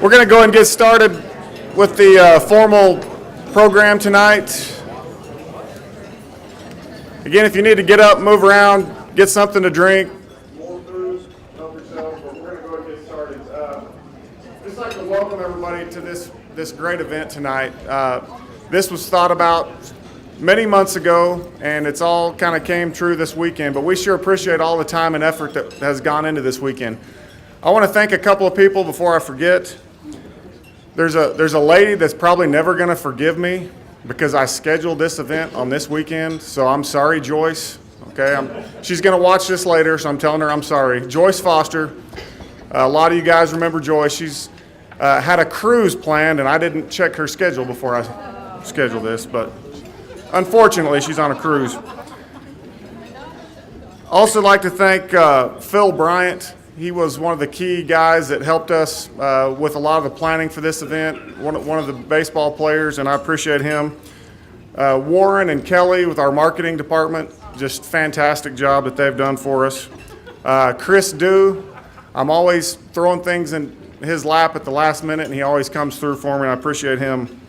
We're going to go ahead and get started with the formal program tonight. Again, if you need to get up, move around, get something to drink. More food, help yourself, but we're going to go ahead and get started. I'd just like to welcome everybody to this great event tonight. This was thought about many months ago, and it's all kind of came true this weekend, but we sure appreciate all the time and effort that has gone into this weekend. I want to thank a couple of people before I forget. There's a lady that's probably never going to forgive me because I scheduled this event on this weekend, so I'm sorry, Joyce. Okay, she's going to watch this later, so I'm telling her I'm sorry. Joyce Foster. A lot of you guys remember Joyce. She's had a cruise planned, and I didn't check her schedule before I scheduled this, but unfortunately, she's on a cruise. Also like to thank Phil Bryant. He was one of the key guys that helped us with a lot of the planning for this event, one of the baseball players, and I appreciate him. Warren and Kelly with our marketing department, just fantastic job that they've done for us. Chris Dew, I'm always throwing things in his lap at the last minute, and he always comes through for me, and I appreciate him.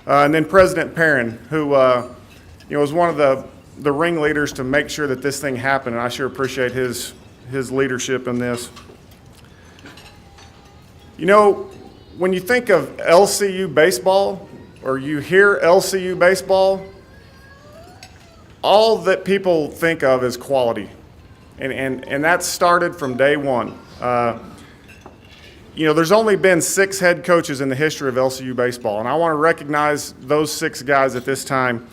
And then President Perrin, who was one of the ringleaders to make sure that this thing happened, and I sure appreciate his leadership in this. You know, when you think of LCU baseball, or you hear LCU baseball, all that people think of is quality. And that started from day one. There's only been 6 head coaches in the history of LCU baseball, and I want to recognize those 6 guys at this time.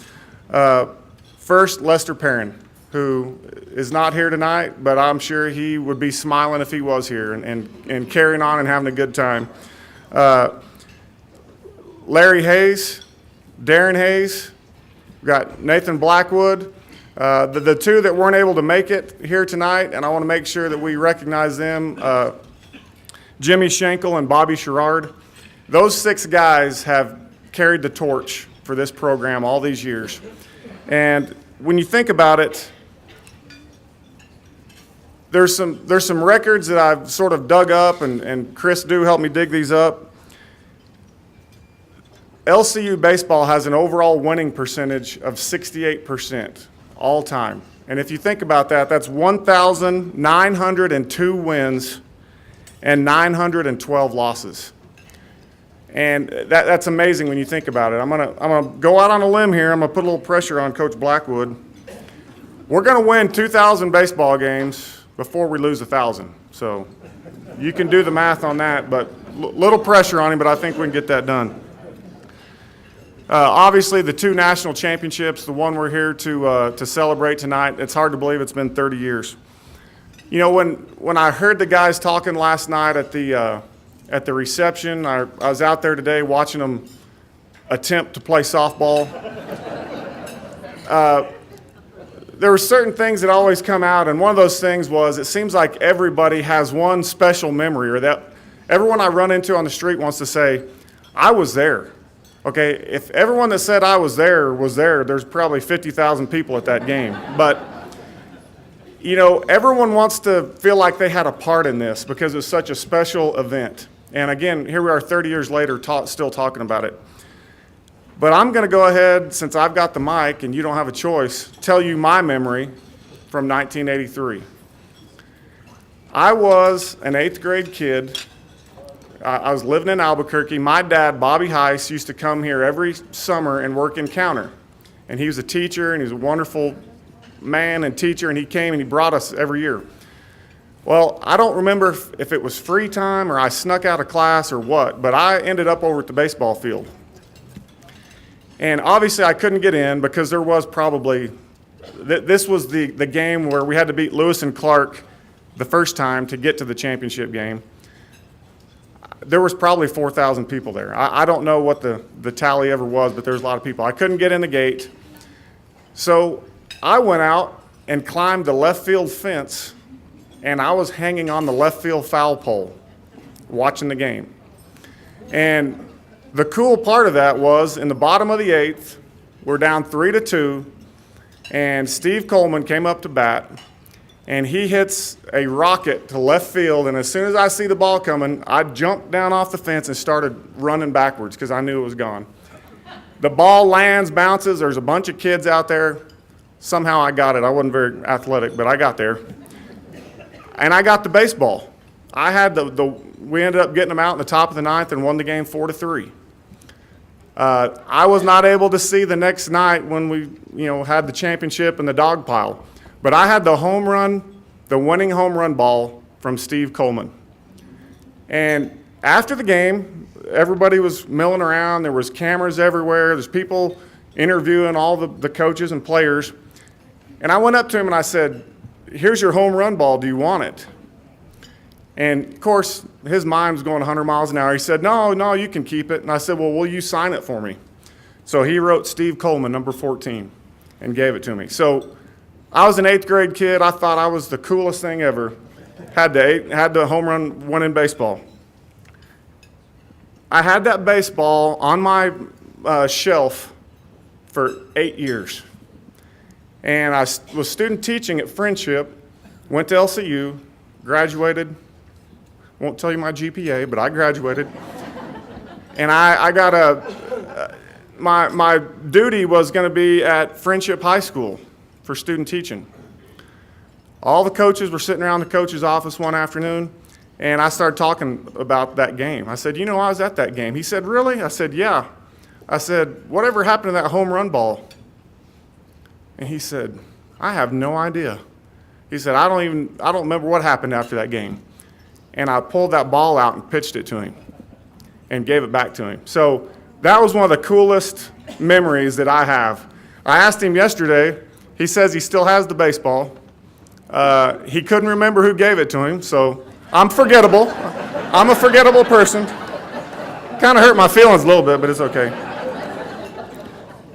First, Lester Perrin, who is not here tonight, but I'm sure he would be smiling if he was here and carrying on and having a good time. Larry Hayes, Darren Hayes, we've got Nathan Blackwood, the 2 that weren't able to make it here tonight, and I want to make sure that we recognize them, Jimmy Schenkel and Bobby Sherrard. Those 6 guys have carried the torch for this program all these years. And when you think about it, there's some records that I've sort of dug up, and Chris Dew helped me dig these up. LCU baseball has an overall winning percentage of 68% all time. And if you think about that, that's 1,902 wins and 912 losses. And that's amazing when you think about it. I'm gonna go out on a limb here. I'm gonna put a little pressure on Coach Blackwood. We're gonna win 2,000 baseball games before we lose 1,000. So you can do the math on that, but little pressure on him, but I think we can get that done. Obviously, the 2 national championships, the one we're here to celebrate tonight, it's hard to believe it's been 30 years. You know, when I heard the guys talking last night at the reception, I was out there today watching them attempt to play softball. There were certain things that always come out, and one of those things was it seems like everybody has one special memory, or that everyone I run into on the street wants to say, I was there. Okay, if everyone that said I was there, there's probably 50,000 people at that game. But, everyone wants to feel like they had a part in this because it's such a special event. And again, here we are 30 years later still talking about it. But I'm going to go ahead, since I've got the mic and you don't have a choice, tell you my memory from 1983. I was an 8th grade kid. I was living in Albuquerque. My dad, Bobby Heiss, used to come here every summer and work in counter. And he was a teacher, and he was a wonderful man and teacher, and he came and he brought us every year. Well, I don't remember if it was free time or I snuck out of class or what, but I ended up over at the baseball field. And obviously I couldn't get in because there was probably, this was the game where we had to beat Lewis and Clark the first time to get to the championship game. There was probably 4,000 people there. I don't know what the tally ever was, but there was a lot of people. I couldn't get in the gate. So I went out and climbed the left field fence, and I was hanging on the left field foul pole watching the game. And the cool part of that was in the bottom of the 8th, we're down 3-2, and Steve Coleman came up to bat, and he hits a rocket to left field, and as soon as I see the ball coming, I jumped down off the fence and started running backwards because I knew it was gone. The ball lands, bounces, there's a bunch of kids out there. Somehow I got it. I wasn't very athletic, but I got there. And I got the baseball. I had we ended up getting them out in the top of the ninth and won the game 4-3. I was not able to see the next night when we, had the championship and the dog pile. But I had the winning home run ball from Steve Coleman. And after the game, everybody was milling around. There was cameras everywhere. There's people interviewing all the coaches and players. And I went up to him and I said, "Here's your home run ball. Do you want it?" And, of course, his mind was going 100 miles an hour. He said, no, you can keep it. And I said, "Well, will you sign it for me?" So he wrote Steve Coleman, number 14, and gave it to me. So I was an 8th grade kid. I thought I was the coolest thing ever. Had the home run winning baseball. I had that baseball on my shelf for 8 years. And I was student teaching at Friendship, went to LCU, graduated. Won't tell you my GPA, but I graduated. And I got my duty was going to be at Friendship High School for student teaching. All the coaches were sitting around the coach's office one afternoon, and I started talking about that game. I said, I was at that game. He said, "Really?" I said, "Yeah." I said, "Whatever happened to that home run ball?" And he said, "I have no idea." He said, I don't remember what happened after that game. And I pulled that ball out and pitched it to him and gave it back to him. So that was one of the coolest memories that I have. I asked him yesterday. He says he still has the baseball. He couldn't remember who gave it to him, so I'm forgettable. I'm a forgettable person. Kind of hurt my feelings a little bit, but it's okay.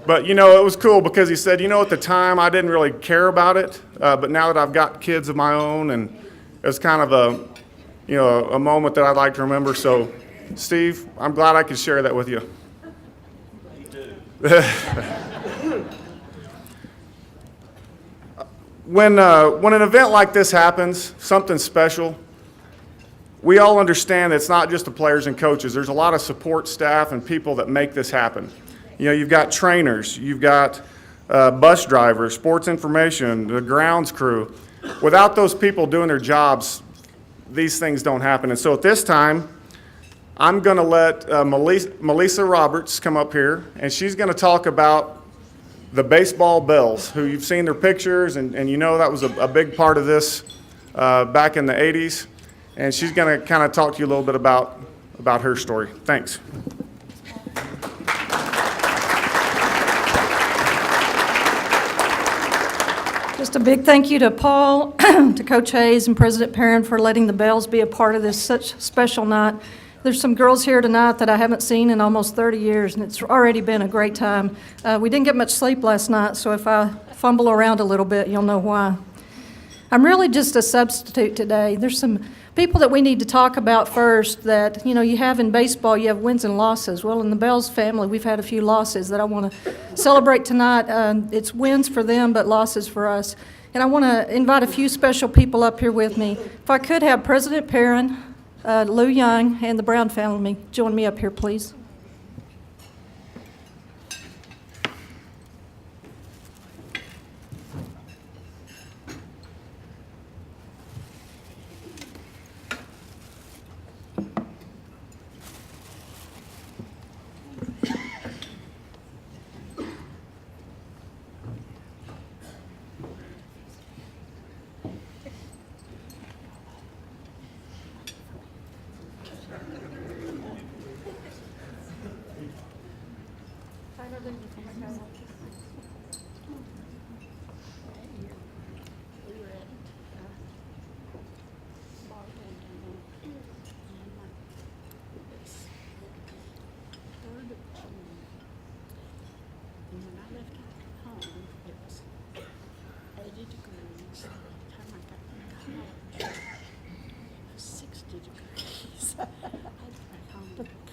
But, it was cool because he said, at the time I didn't really care about it, but now that I've got kids of my own, and it was kind of a moment that I'd like to remember. So, Steve, I'm glad I could share that with you. Me too. When an event like this happens, something special, we all understand that it's not just the players and coaches. There's a lot of support staff and people that make this happen. You've got trainers, you've got bus drivers, sports information, the grounds crew. Without those people doing their jobs, these things don't happen. And so at this time, I'm going to let Melissa Roberts come up here, and she's going to talk about the baseball Bells, who you've seen their pictures, and that was a big part of this back in the 80s. And she's going to kind of talk to you a little bit about her story. Thanks. Just a big thank you to Paul, to Coach Hayes, and President Perrin for letting the Bells be a part of this such special night. There's some girls here tonight that I haven't seen in almost 30 years, and it's already been a great time. We didn't get much sleep last night, so if I fumble around a little bit, you'll know why. I'm really just a substitute today. There's some people that we need to talk about first that, you have in baseball, you have wins and losses. Well, in the Bells family, we've had a few losses that I want to celebrate tonight. It's wins for them, but losses for us. And I want to invite a few special people up here with me. If I could have President Perrin, Lou Young, and the Brown family join me up here, please.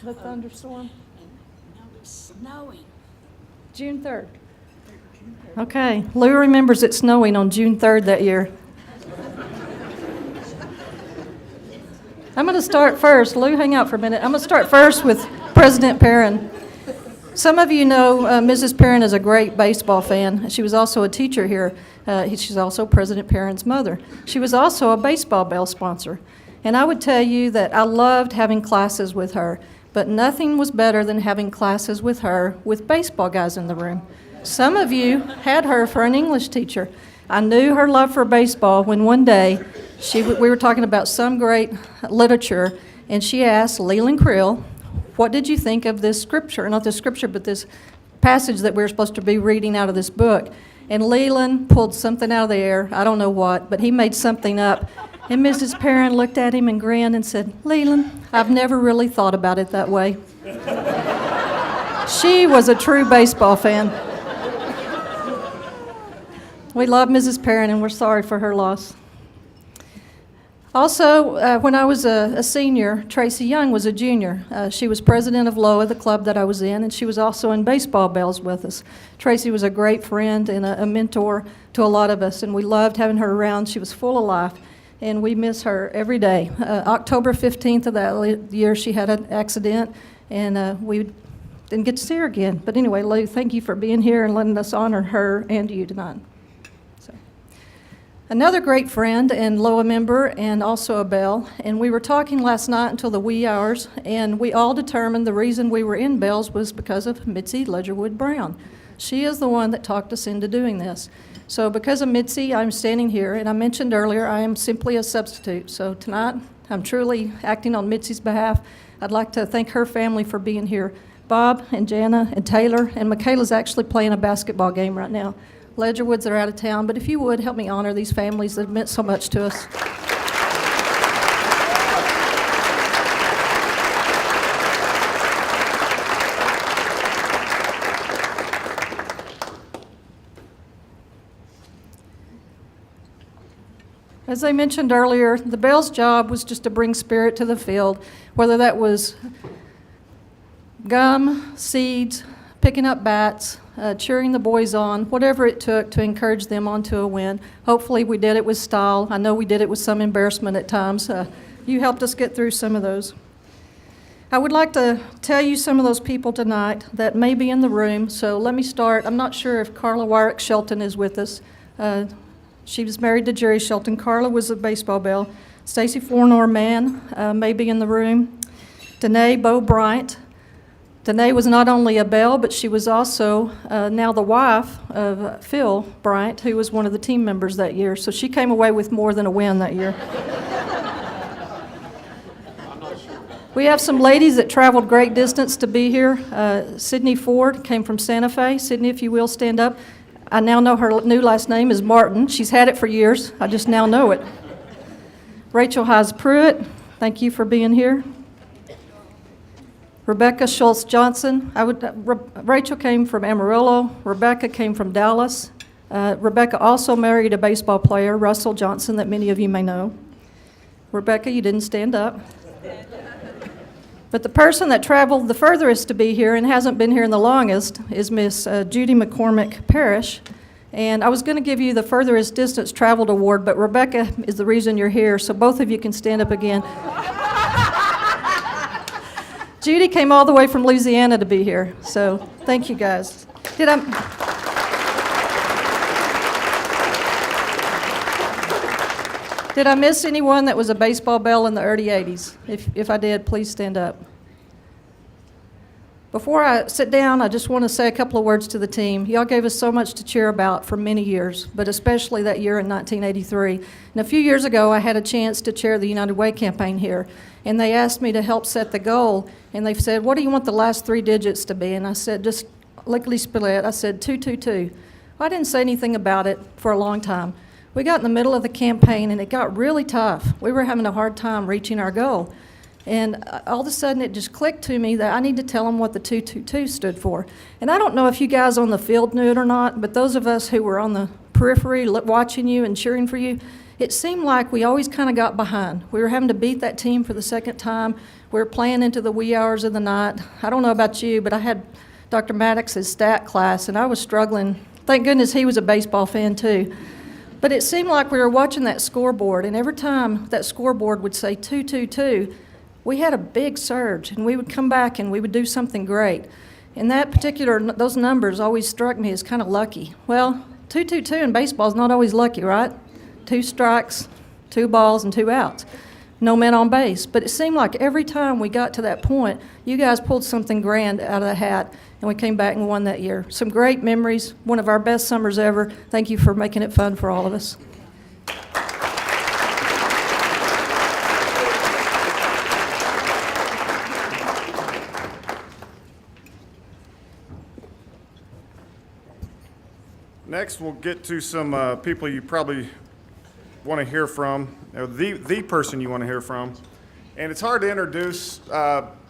The thunderstorm? No, it's snowing. June 3rd. Okay, Lou remembers it snowing on June 3rd that year. I'm going to start first. Lou, hang out for a minute. I'm going to start first with President Perrin. Some of you know Mrs. Perrin is a great baseball fan. She was also a teacher here. She's also President Perrin's mother. She was also a baseball bell sponsor. And I would tell you that I loved having classes with her, but nothing was better than having classes with her with baseball guys in the room. Some of you had her for an English teacher. I knew her love for baseball when one day we were talking about some great literature, and she asked Leland Krill, what did you think of this scripture? Not this scripture, but this passage that we were supposed to be reading out of this book. And Leland pulled something out of the air, I don't know what, but he made something up. And Mrs. Perrin looked at him and grinned and said, Leland, I've never really thought about it that way. She was a true baseball fan. We love Mrs. Perrin, and we're sorry for her loss. Also, when I was a senior, Tracy Young was a junior. She was president of LOA, the club that I was in, and she was also in baseball bells with us. Tracy was a great friend and a mentor to a lot of us, and we loved having her around. She was full of life, and we miss her every day. October 15th of that year, she had an accident, and we didn't get to see her again. But anyway, Lou, thank you for being here and letting us honor her and you tonight. Another great friend and LOA member and also a Bell, and we were talking last night until the wee hours, and we all determined the reason we were in Bells was because of Mitzi Ledgerwood Brown. She is the one that talked us into doing this. So because of Mitzi, I'm standing here, and I mentioned earlier I am simply a substitute. So tonight, I'm truly acting on Mitzi's behalf. I'd like to thank her family for being here. Bob and Jana and Taylor, and Michaela's actually playing a basketball game right now. Ledgerwoods are out of town, but if you would, help me honor these families that have meant so much to us. As I mentioned earlier, the Bell's job was just to bring spirit to the field, whether that was gum, seeds, picking up bats, cheering the boys on, whatever it took to encourage them onto a win. Hopefully we did it with style. I know we did it with some embarrassment at times. You helped us get through some of those. I would like to tell you some of those people tonight that may be in the room, so let me start. I'm not sure if Carla Wyrick Shelton is with us. She was married to Jerry Shelton. Carla was a baseball bell. Stacy Fornor Mann may be in the room. Danae Bo Bryant. Danae was not only a Bell, but she was also now the wife of Phil Bryant, who was one of the team members that year. So she came away with more than a win that year. We have some ladies that traveled great distance to be here. Sydney Ford came from Santa Fe. Sydney, if you will, stand up. I now know her new last name is Martin. She's had it for years. I just now know it. Rachel Hayes Pruitt, thank you for being here. Rebecca Schultz Johnson. Rachel came from Amarillo. Rebecca came from Dallas. Rebecca also married a baseball player, Russell Johnson, that many of you may know. Rebecca, you didn't stand up. But the person that traveled the furthest to be here and hasn't been here in the longest is Miss Judy McCormick Parrish. And I was going to give you the furthest distance traveled award, but Rebecca is the reason you're here, so both of you can stand up again. Judy came all the way from Louisiana to be here, so thank you guys. Did I miss anyone that was a baseball bell in the early 80s? If I did, please stand up. Before I sit down, I just want to say a couple of words to the team. Y'all gave us so much to cheer about for many years, but especially that year in 1983. And a few years ago, I had a chance to chair the United Way campaign here, and they asked me to help set the goal, and they said, what do you want the last 3 digits to be? And I said, just lickety-split. I said 222. I didn't say anything about it for a long time. We got in the middle of the campaign, and it got really tough. We were having a hard time reaching our goal. And all of a sudden, it just clicked to me that I need to tell them what the 222 stood for. And I don't know if you guys on the field knew it or not, but those of us who were on the periphery watching you and cheering for you, it seemed like we always kind of got behind. We were having to beat that team for the second time. We were playing into the wee hours of the night. I don't know about you, but I had Dr. Maddox's stat class, and I was struggling. Thank goodness he was a baseball fan, too. But it seemed like we were watching that scoreboard, and every time that scoreboard would say 2-2-2, we had a big surge, and we would come back and we would do something great. And those numbers always struck me as kind of lucky. Well, 2-2-2 in baseball is not always lucky, right? 2 strikes, 2 balls, and 2 outs. No men on base. But it seemed like every time we got to that point, you guys pulled something grand out of the hat, and we came back and won that year. Some great memories, one of our best summers ever. Thank you for making it fun for all of us. Next, we'll get to some people you probably want to hear from, or the person you want to hear from. And it's hard to introduce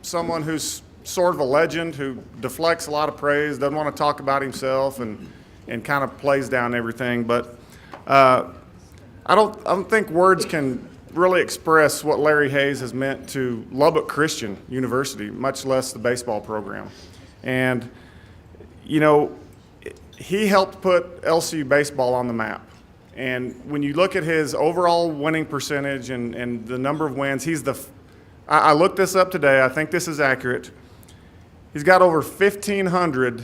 someone who's sort of a legend, who deflects a lot of praise, doesn't want to talk about himself, and kind of plays down everything. But I don't think words can really express what Larry Hayes has meant to Lubbock Christian University, much less the baseball program. And, you know, he helped put LCU baseball on the map. And when you look at his overall winning percentage and the number of wins, I looked this up today. I think this is accurate. He's got over 1,500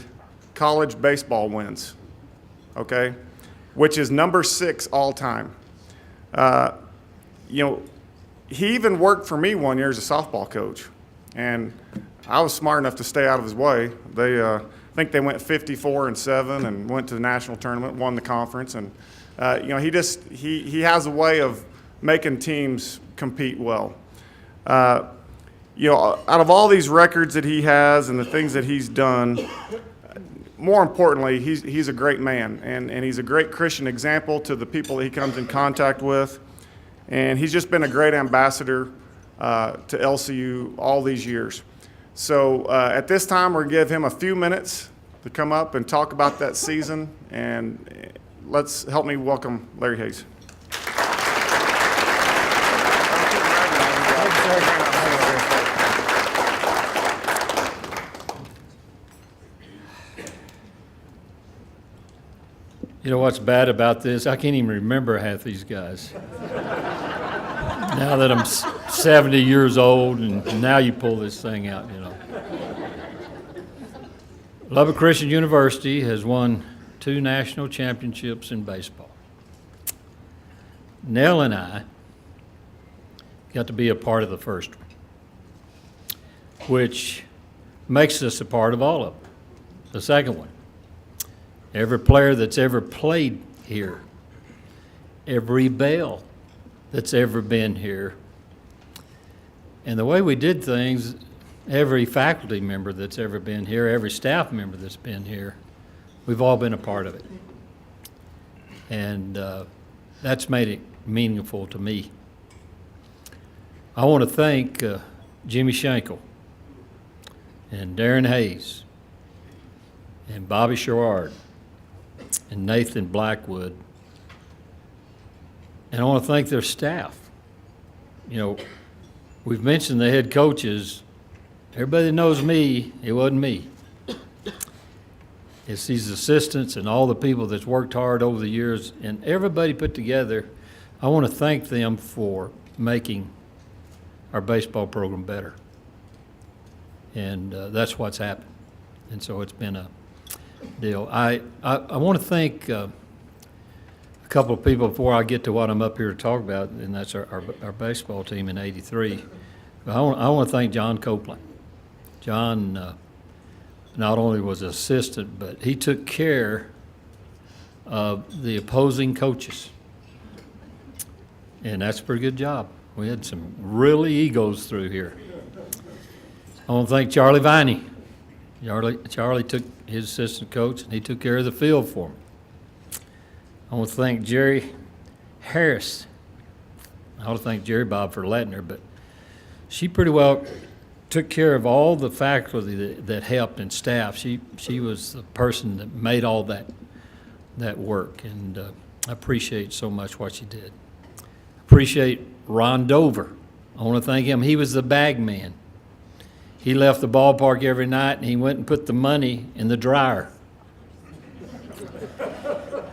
college baseball wins, okay, which is number 6 all time. You know, he even worked for me one year as a softball coach, and I was smart enough to stay out of his way. I think they went 54-7 and went to the national tournament, won the conference, and you know, he has a way of making teams compete well. You know, out of all these records that he has and the things that he's done, more importantly, he's a great man, and he's a great Christian example to the people that he comes in contact with, and he's just been a great ambassador to LCU all these years. So at this time, we're going to give him a few minutes to come up and talk about that season, and help me welcome Larry Hayes. You know what's bad about this? I can't even remember half these guys. Now that I'm 70 years old, and now you pull this thing out, you know. Lubbock Christian University has won 2 national championships in baseball. Nell and I got to be a part of the first one, which makes us a part of all of them. The second one. Every player that's ever played here, every Bell that's ever been here, and the way we did things, every faculty member that's ever been here, every staff member that's been here, we've all been a part of it. And that's made it meaningful to me. I want to thank Jimmy Schenkel and Darren Hayes and Bobby Sherrard and Nathan Blackwood. And I want to thank their staff. You know, we've mentioned the head coaches. Everybody that knows me, it wasn't me. It's these assistants and all the people that's worked hard over the years, and everybody put together. I want to thank them for making our baseball program better. And that's what's happened. And so it's been a deal. I want to thank a couple of people before I get to what I'm up here to talk about, and that's our baseball team in '83. I want to thank John Copeland. John not only was an assistant, but he took care of the opposing coaches. And that's a pretty good job. We had some really egos through here. I want to thank Charlie Viney. Charlie took his assistant coach, and he took care of the field for me. I want to thank Jerry Harris. I want to thank Jerry Bob for letting her, but she pretty well took care of all the faculty that helped and staff. She was the person that made all that work, and I appreciate so much what she did. Appreciate Ron Dover. I want to thank him. He was the bag man. He left the ballpark every night, and he went and put the money in the dryer.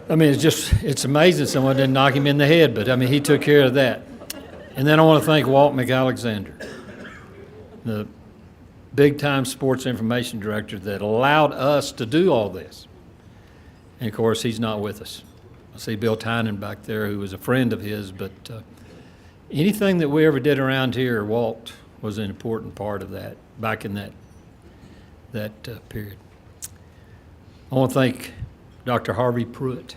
I mean, it's amazing someone didn't knock him in the head, but I mean, he took care of that. And then I want to thank Walt McAlexander, the big-time sports information director that allowed us to do all this. And of course, he's not with us. I see Bill Tynan back there, who was a friend of his, but anything that we ever did around here, Walt was an important part of that back in that period. I want to thank Dr. Harvey Pruitt,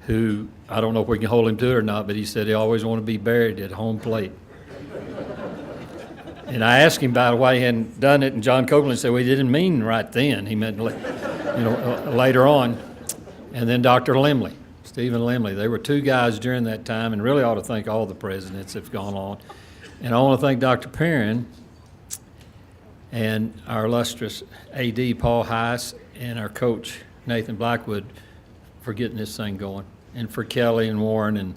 who, I don't know if we can hold him to it or not, but he said he always wanted to be buried at home plate. And I asked him about why he hadn't done it, and John Copeland said, well, he didn't mean right then. He meant, later on. And then Dr. Lemley, Stephen Lemley. They were two guys during that time, and really ought to thank all the presidents that have gone on. And I want to thank Dr. Perrin and our illustrious AD, Paul Heiss, and our coach, Nathan Blackwood, for getting this thing going, and for Kelly and Warren and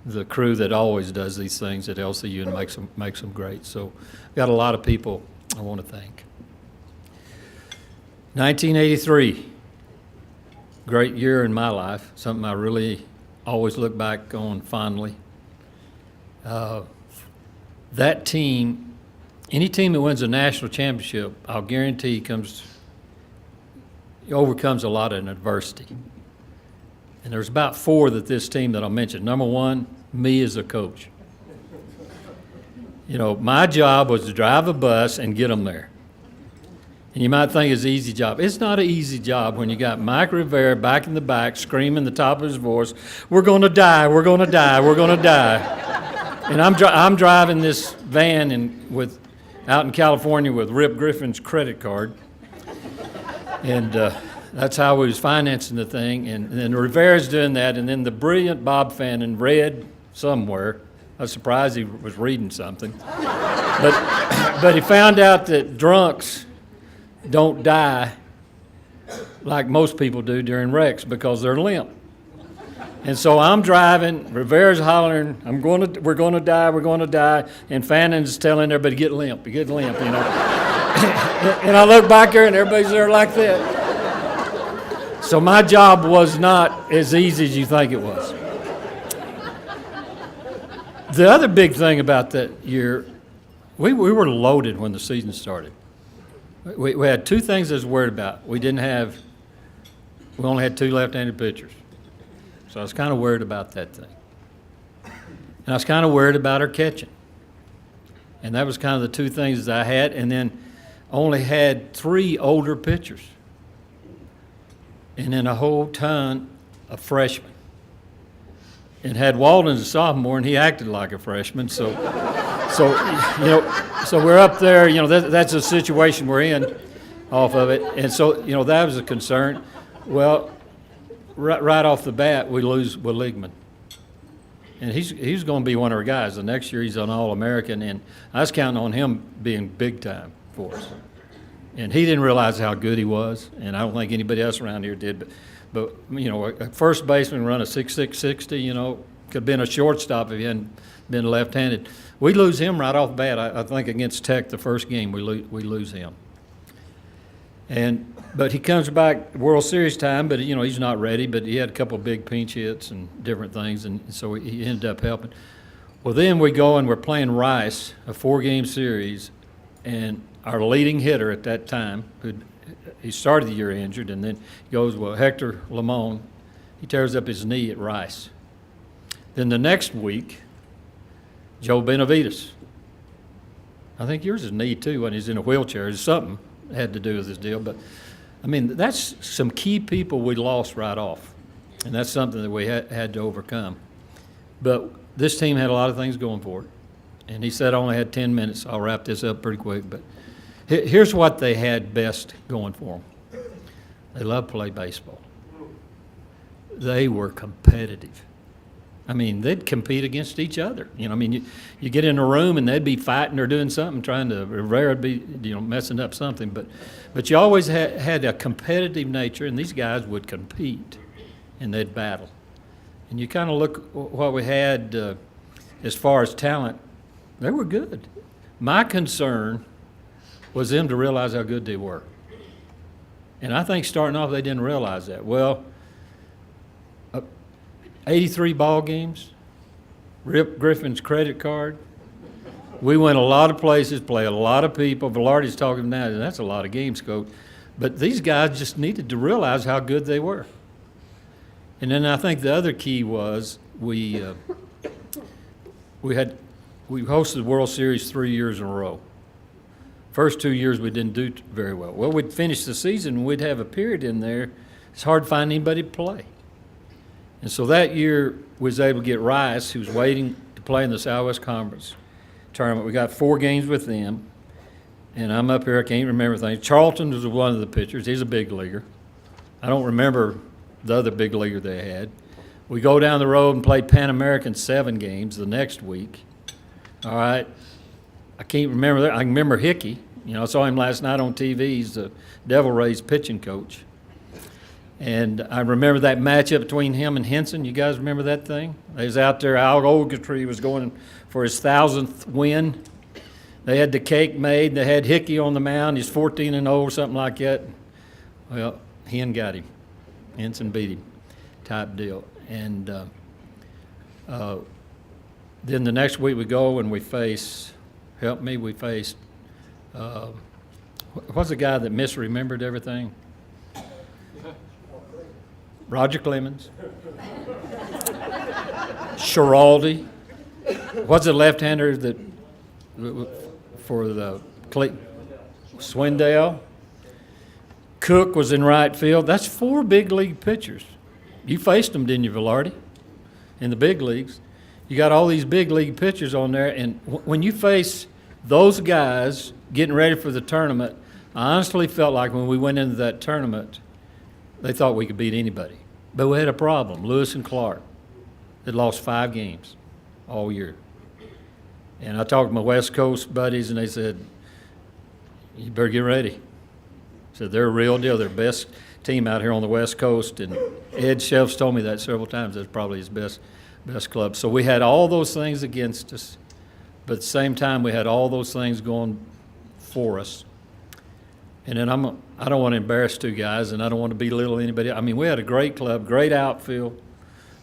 the crew that always does these things at LCU and makes them great. So got a lot of people I want to thank. 1983, great year in my life, something I really always look back on fondly. That team, any team that wins a national championship, I'll guarantee overcomes a lot of adversity. And there's about four that this team that I'll mention. Number one, me as a coach. My job was to drive a bus and get them there. And you might think it's an easy job. It's not an easy job when you got Mike Rivera back in the back screaming the top of his voice, we're going to die, we're going to die, we're going to die. And I'm driving this van out in California with Rip Griffin's credit card. And that's how we was financing the thing. And then Rivera's doing that, and then the brilliant Bob Fannin read somewhere. I was surprised he was reading something. But he found out that drunks don't die like most people do during wrecks because they're limp. And so I'm driving, Rivera's hollering, we're going to die, and Fannin's telling everybody, get limp. And I look back there and everybody's there like that. So my job was not as easy as you think it was. The other big thing about that year, we were loaded when the season started. We had two things I was worried about. We only had two left-handed pitchers. So I was kind of worried about that thing. And I was kind of worried about our catching. And that was kind of the two things that I had. And then only had three older pitchers. And then a whole ton of freshmen. And had Walden as a sophomore, and he acted like a freshman. So we're up there. That's a situation we're in off of it. And so, that was a concern. Well, right off the bat, we lose Willigman. And he's going to be one of our guys. The next year he's an All-American, and I was counting on him being big time for us. And he didn't realize how good he was, and I don't think anybody else around here did. But a first baseman run a 6.6 60, could have been a shortstop if he hadn't been left-handed. We lose him right off the bat. I think against Tech the first game we lose him. But he comes back World Series time, but he's not ready. But he had a couple of big pinch hits and different things, and so he ended up helping. Well, then we go and we're playing Rice, a 4-game series, and our leading hitter at that time, he started the year injured, and then goes, Hector Lamone, he tears up his knee at Rice. Then the next week, Joe Benavides. I think yours is knee too when he's in a wheelchair. It's something had to do with this deal. But, that's some key people we lost right off, and that's something that we had to overcome. But this team had a lot of things going for it, and he said I only had 10 minutes. I'll wrap this up pretty quick, but here's what they had best going for them. They loved to play baseball. They were competitive. They'd compete against each other. You get in a room and they'd be fighting or doing something, Rivera would be, messing up something. But you always had a competitive nature, and these guys would compete and they'd battle. And you kind of look what we had as far as talent, they were good. My concern was them to realize how good they were. And I think starting off they didn't realize that. Well, 83 ball games, Rip Griffin's credit card. We went a lot of places, play a lot of people. Velarde's talking now, and that's a lot of games, Coach. But these guys just needed to realize how good they were. And then I think the other key was we hosted the World Series 3 years in a row. First 2 years we didn't do very well. Well, we'd finish the season and we'd have a period in there. It's hard to find anybody to play. And so that year we was able to get Rice, who was waiting to play in the Southwest Conference tournament. We got 4 games with them. And I'm up here, I can't remember things. Charlton was one of the pitchers. He's a big leaguer. I don't remember the other big leaguer they had. We go down the road and play Pan American 7 games the next week. All right. I can't remember that. I can remember Hickey. You know, I saw him last night on TV. He's the Devil Rays pitching coach. And I remember that matchup between him and Henson. You guys remember that thing? They was out there. Al Ogletree was going for his 1,000th win. They had the cake made. They had Hickey on the mound. He's 14-0 or something like that. Well, Hen got him. Henson beat him, type deal. And then the next week we go and we face, help me, we faced, what's the guy that misremembered everything? Roger Clemens. Schiraldi. What's the left-hander that for the Swindell? Cook was in right field. That's 4 big league pitchers. You faced them, didn't you, Velarde? In the big leagues. You got all these big league pitchers on there, and when you face those guys getting ready for the tournament, I honestly felt like when we went into that tournament, they thought we could beat anybody. But we had a problem. Lewis and Clark had lost 5 games all year. And I talked to my West Coast buddies, and they said, you better get ready. So they're a real deal. They're the best team out here on the West Coast. And Ed Shelf's told me that several times. That's probably his best club. So we had all those things against us, but at the same time we had all those things going for us. And then I don't want to embarrass 2 guys, and I don't want to belittle anybody. I mean, we had a great club, great outfield.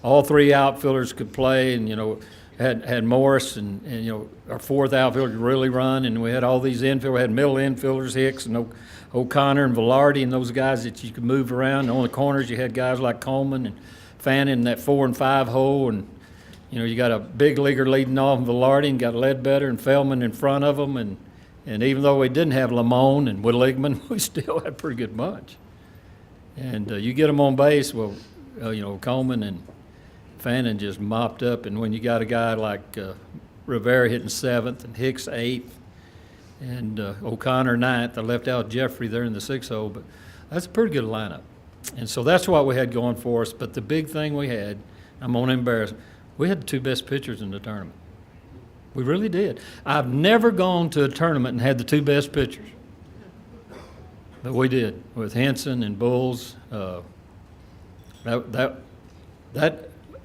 All 3 outfielders could play, and, you know, had Morris and you know, our 4th outfielder could really run, and we had all these infielders. We had middle infielders, Hicks and O'Connor and Velarde, and those guys that you could move around. And on the corners you had guys like Coleman and Fannin in that 4 and 5 hole, and you know, you got a big leaguer leading off in Velarde, and got Ledbetter and Feldman in front of them, and even though we didn't have Lamone and Willigman, we still had a pretty good bunch. And you get them on base, well, you know, Coleman and Fannin just mopped up, and when you got a guy like Rivera hitting 7th and Hicks 8th and O'Connor 9th, I left out Jeffrey there in the 6th hole, but that's a pretty good lineup. And so that's what we had going for us. But the big thing we had, I'm going to embarrass, we had the 2 best pitchers in the tournament. We really did. I've never gone to a tournament and had the 2 best pitchers. But we did with Henson and Bulls. That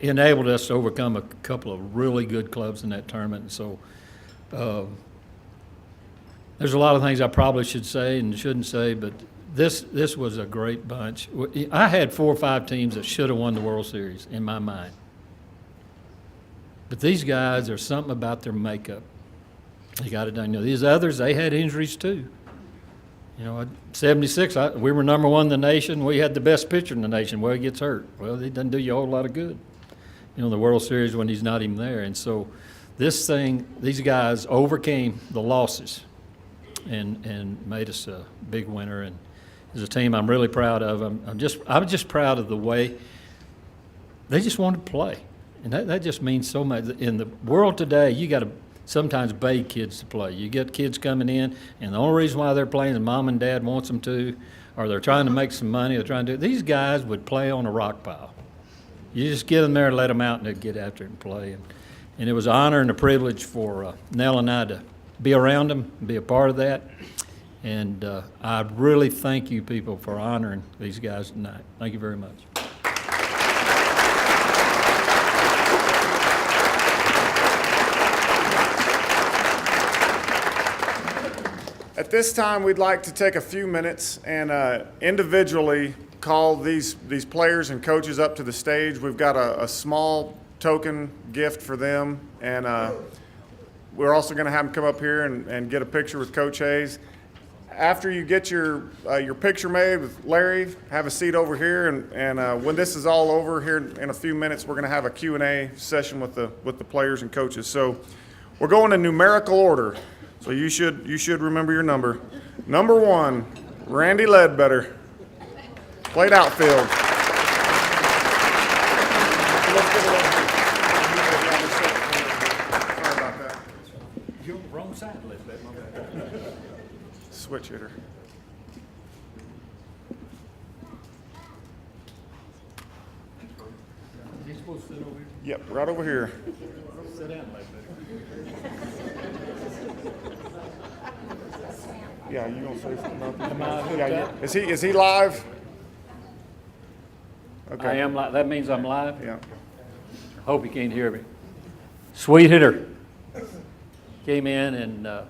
enabled us to overcome a couple of really good clubs in that tournament. And so there's a lot of things I probably should say and shouldn't say, but this was a great bunch. I had 4 or 5 teams that should have won the World Series in my mind. But these guys, there's something about their makeup. They got it done. You know, these others, they had injuries too. You know, 76, we were number 1 in the nation. We had the best pitcher in the nation. Well, he gets hurt. Well, it doesn't do you a whole lot of good, you know, the World Series when he's not even there. And so this thing, these guys overcame the losses and made us a big winner. And as a team, I'm really proud of them. I'm just proud of the way they just wanted to play. And that just means so much. In the world today, you got to sometimes beg kids to play. You get kids coming in, and the only reason why they're playing is mom and dad wants them to, or they're trying to make some money. They're trying to do. These guys would play on a rock pile. You just get them there and let them out, and they'd get after it and play. And it was an honor and a privilege for Nell and I to be around them, be a part of that. And I really thank you people for honoring these guys tonight. Thank you very much. At this time, we'd like to take a few minutes and individually call these players and coaches up to the stage. We've got a small token gift for them, and we're also going to have them come up here and get a picture with Coach Hayes. After you get your picture made with Larry, have a seat over here, and when this is all over here in a few minutes, we're going to have a Q&A session with the players and coaches. So we're going in numerical order, so you should remember your number. Number 1, Randy Ledbetter, played outfield. Let's give it over here. Sorry about that. You're on the wrong side, Ledbetter. Switch hitter. Is he supposed to sit over here? Yep, right over here. Sit down, Ledbetter. Yeah, you gonna say something about that? Am I hooked Yeah, up? is he live? Okay. I am live. That means I'm live? Yeah. Hope you can't hear me. Sweet hitter. Came in and a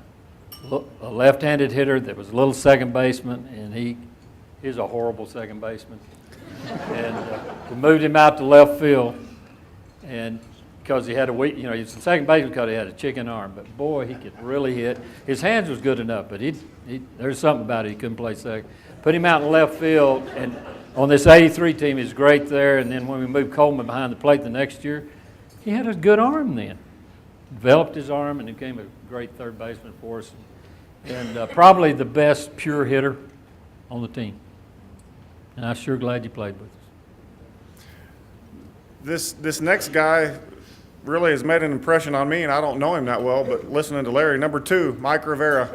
left-handed hitter that was a little second baseman, and he's a horrible second baseman. And we moved him out to left field, and because he had a weak, he's a second baseman because he had a chicken arm. But boy, he could really hit. His hands was good enough, but there's something about it. He couldn't play second. Put him out in left field, and on this '83 team, he's great there. And then when we moved Coleman behind the plate the next year, he had a good arm then. Developed his arm and became a great third baseman for us. And probably the best pure hitter on the team. And I'm sure glad you played with us. This next guy really has made an impression on me, and I don't know him that well, but listening to Larry, number 2, Mike Rivera.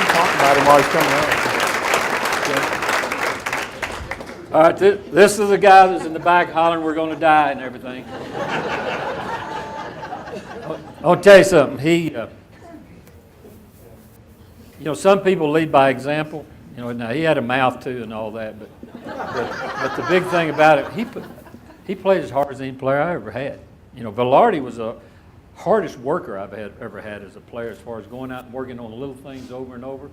Talk about him while he's coming up. All right, this is the guy that's in the back hollering, "We're going to die," and everything. I'll tell you something. Some people lead by example. Now he had a mouth too and all that, but the big thing about it, he played as hard as any player I ever had. Velarde was the hardest worker I've ever had as a player, as far as going out and working on little things over and over.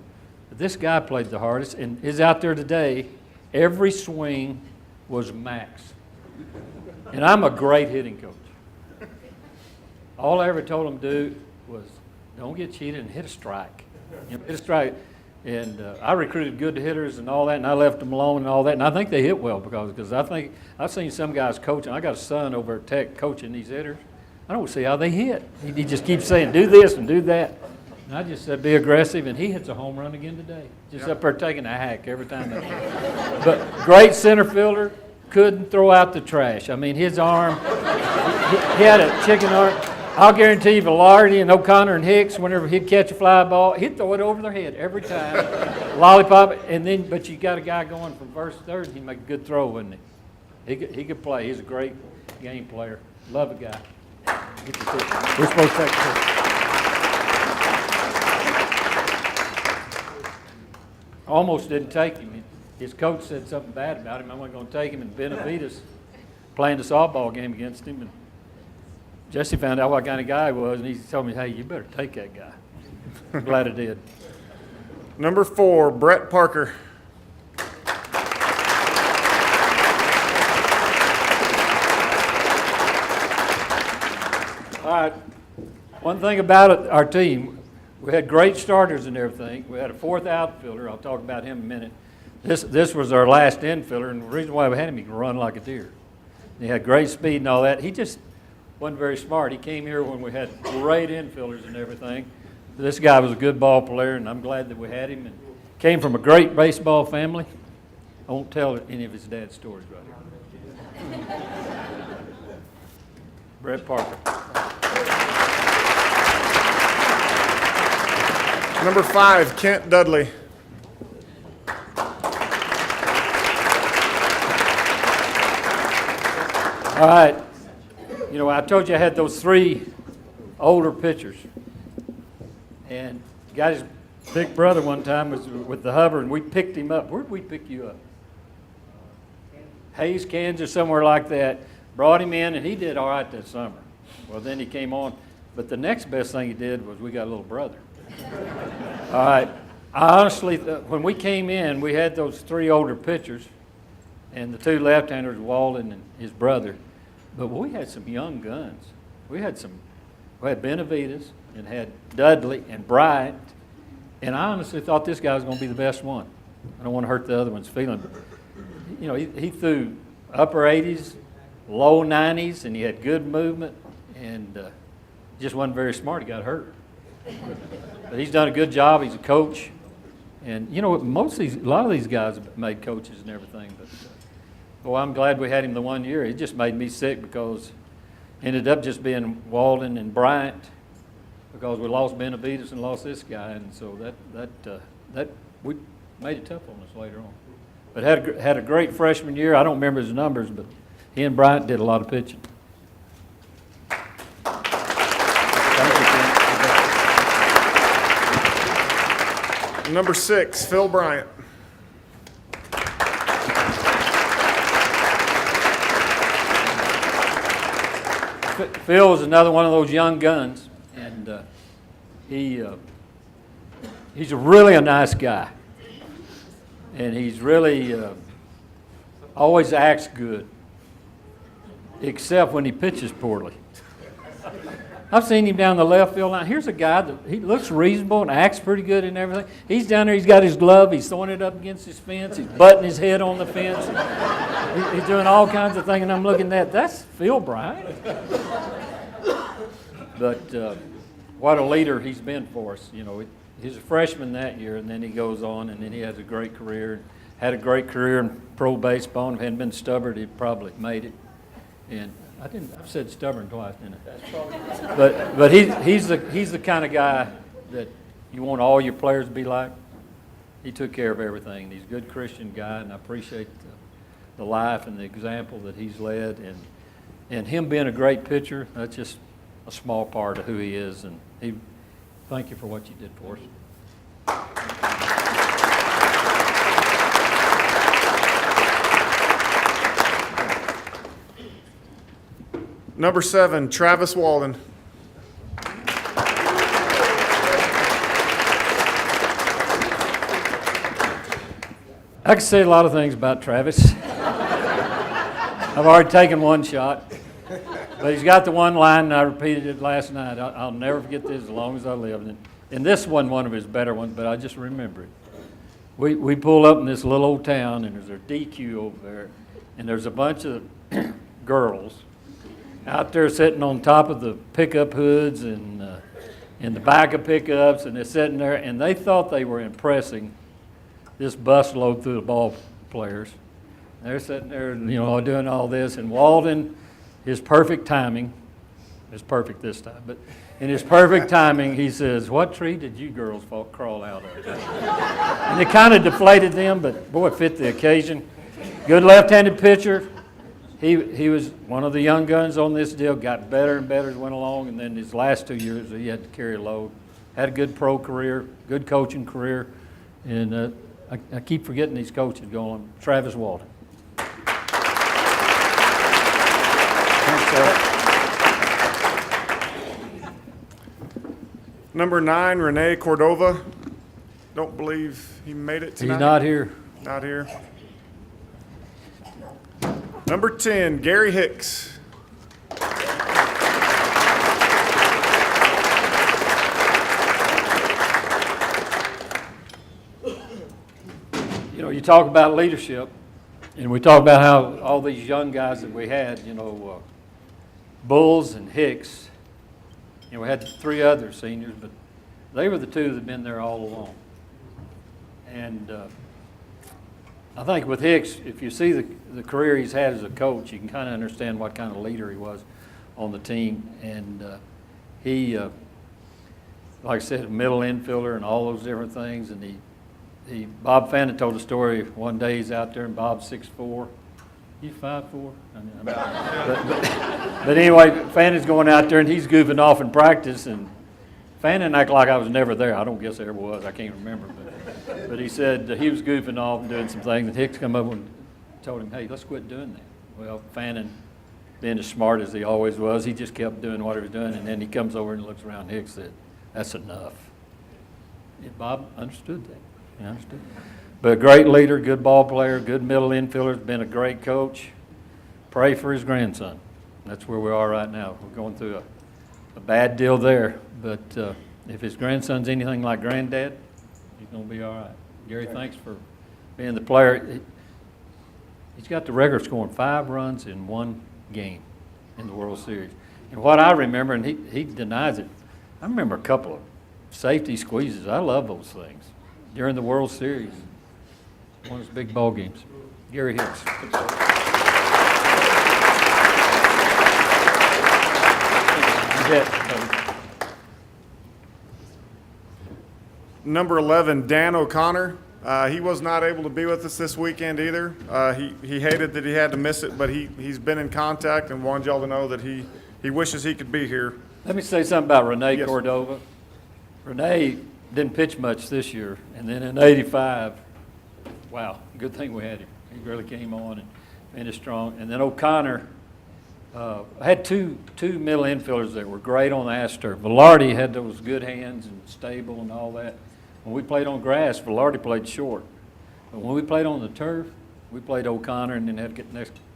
But this guy played the hardest, and is out there today. Every swing was max. And I'm a great hitting coach. All I ever told him to do was don't get cheated and hit a strike. Hit a strike. And I recruited good hitters and all that, and I left them alone and all that. And I think they hit well because I think I've seen some guys coaching. I got a son over at Tech coaching these hitters. I don't see how they hit. He just keeps saying, do this and do that. And I just said, be aggressive, and he hits a home run again today. Just up there taking a hack every time. But great center fielder, couldn't throw out the trash. I mean, his arm, he had a chicken arm. I'll guarantee you, Velarde and O'Connor and Hicks, whenever he'd catch a fly ball, he'd throw it over their head every time. Lollipop, but you got a guy going from first to third, and he'd make a good throw, wouldn't he? He could play. He's a great game player. Love a guy. We're supposed to take a picture. Almost didn't take him. His coach said something bad about him. I wasn't going to take him, and Benavides playing the softball game against him. And Jesse found out what kind of guy he was, and he told me, hey, you better take that guy. I'm glad I did. Number 4, Brett Parker. All right. One thing about our team, we had great starters and everything. We had a 4th outfielder. I'll talk about him in a minute. This was our last infielder, and the reason why we had him, he could run like a deer. He had great speed and all that. He just wasn't very smart. He came here when we had great infielders and everything. This guy was a good ball player, and I'm glad that we had him. And came from a great baseball family. I won't tell any of his dad's stories right here. Brett Parker. Number 5, Kent Dudley. All right. I told you I had those 3 older pitchers. And got his big brother one time was with the Hubbard, and we picked him up. Where did we pick you up? Hayes, Kansas, somewhere like that. Brought him in, and he did all right that summer. Well, then he came on. But the next best thing he did was we got a little brother. All right. I honestly, when we came in, we had those three older pitchers, and the two left-handers, Walden and his brother. But we had some young guns. We had Benavides and had Dudley and Bryant, and I honestly thought this guy was going to be the best one. I don't want to hurt the other one's feeling, but you know, he threw upper 80s, low 90s, and he had good movement, and just wasn't very smart. He got hurt. But he's done a good job. He's a coach. And, you know, a lot of these guys have made coaches and everything. But, boy, I'm glad we had him the 1 year. It just made me sick because it ended up just being Walden and Bryant because we lost Benavides and lost this guy. And so that we made it tough on us later on. But had a great freshman year. I don't remember his numbers, but he and Bryant did a lot of pitching. Number 6, Phil Bryant. Phil was another one of those young guns, and he's really a nice guy, and he's really always acts good, except when he pitches poorly. I've seen him down the left field line. Here's a guy that he looks reasonable and acts pretty good and everything. He's down there. He's got his glove. He's throwing it up against his fence. He's butting his head on the fence. He's doing all kinds of things, and I'm looking at that's Phil Bryant. But what a leader he's been for us. You know, he's a freshman that year, and then he goes on, and then he has a great career. Had a great career in pro baseball. If he hadn't been stubborn, he'd probably made it. And I've said stubborn twice, didn't I? That's probably. But he's the kind of guy that you want all your players to be like. He took care of everything. He's a good Christian guy, and I appreciate the life and the example that he's led. And him being a great pitcher, that's just a small part of who he is. And thank you for what you did for us. Number 7, Travis Walden. I can say a lot of things about Travis. I've already taken one shot. But he's got the one line, and I repeated it last night. I'll never forget this as long as I live. And this wasn't one of his better ones, but I just remember it. We pull up in this little old town, and there's a DQ over there, and there's a bunch of girls out there sitting on top of the pickup hoods and in the back of pickups, and they're sitting there, and they thought they were impressing this busload through the ball players. They're sitting there, you know, doing all this, and Walden, his perfect timing, it's perfect this time, but in his perfect timing, he says, "What tree did you girls crawl out of?" And it kind of deflated them, but boy, it fit the occasion. Good left-handed pitcher. He was one of the young guns on this deal, got better and better as went along, and then his last 2 years he had to carry a load. Had a good pro career, good coaching career, and I keep forgetting these coaches going. Travis Walden. Thanks, sir. Number 9, Rene Cordova. Don't believe he made it tonight. He's not here. Not here. Number 10, Gary Hicks. You know, you talk about leadership, and we talk about how all these young guys that we had, you know, Bulls and Hicks, and we had 3 other seniors, but they were the 2 that had been there all along. And I think with Hicks, if you see the career he's had as a coach, you can kind of understand what kind of leader he was on the team. And he, like I said, a middle infielder and all those different things. And Bob Fannin told a story one day he's out there and Bob's 6'4". You 5'4"? But anyway, Fannin's going out there and he's goofing off in practice. And Fannin acted like I was never there. I don't guess I ever was. I can't remember. But he said he was goofing off and doing some things, and Hicks come up and told him, "Hey, let's quit doing that." Well, Fannin, being as smart as he always was, he just kept doing what he was doing, and then he comes over and looks around Hicks and said, "That's enough." Bob understood that. He understood. But a great leader, good ball player, good middle infielder, been a great coach. Pray for his grandson. That's where we are right now. We're going through a bad deal there. But if his grandson's anything like granddad, he's going to be all right. Gary, thanks for being the player. He's got the record scoring 5 runs in 1 game in the World Series. And what I remember, and he denies it, I remember a couple of safety squeezes. I love those things during the World Series. One of those big ball games. Gary Hicks. Number 11, Dan O'Connor. He was not able to be with us this weekend either. He hated that he had to miss it, but he's been in contact and wanted y'all to know that he wishes he could be here. Let me say something about Rene Yes. Cordova. Rene didn't pitch much this year, and then in '85, wow, good thing we had him. He really came on and finished strong. And then O'Connor had two middle infielders that were great on the Astro. Velarde had those good hands and stable and all that. When we played on grass, Velarde played short. But when we played on the turf, we played O'Connor and then had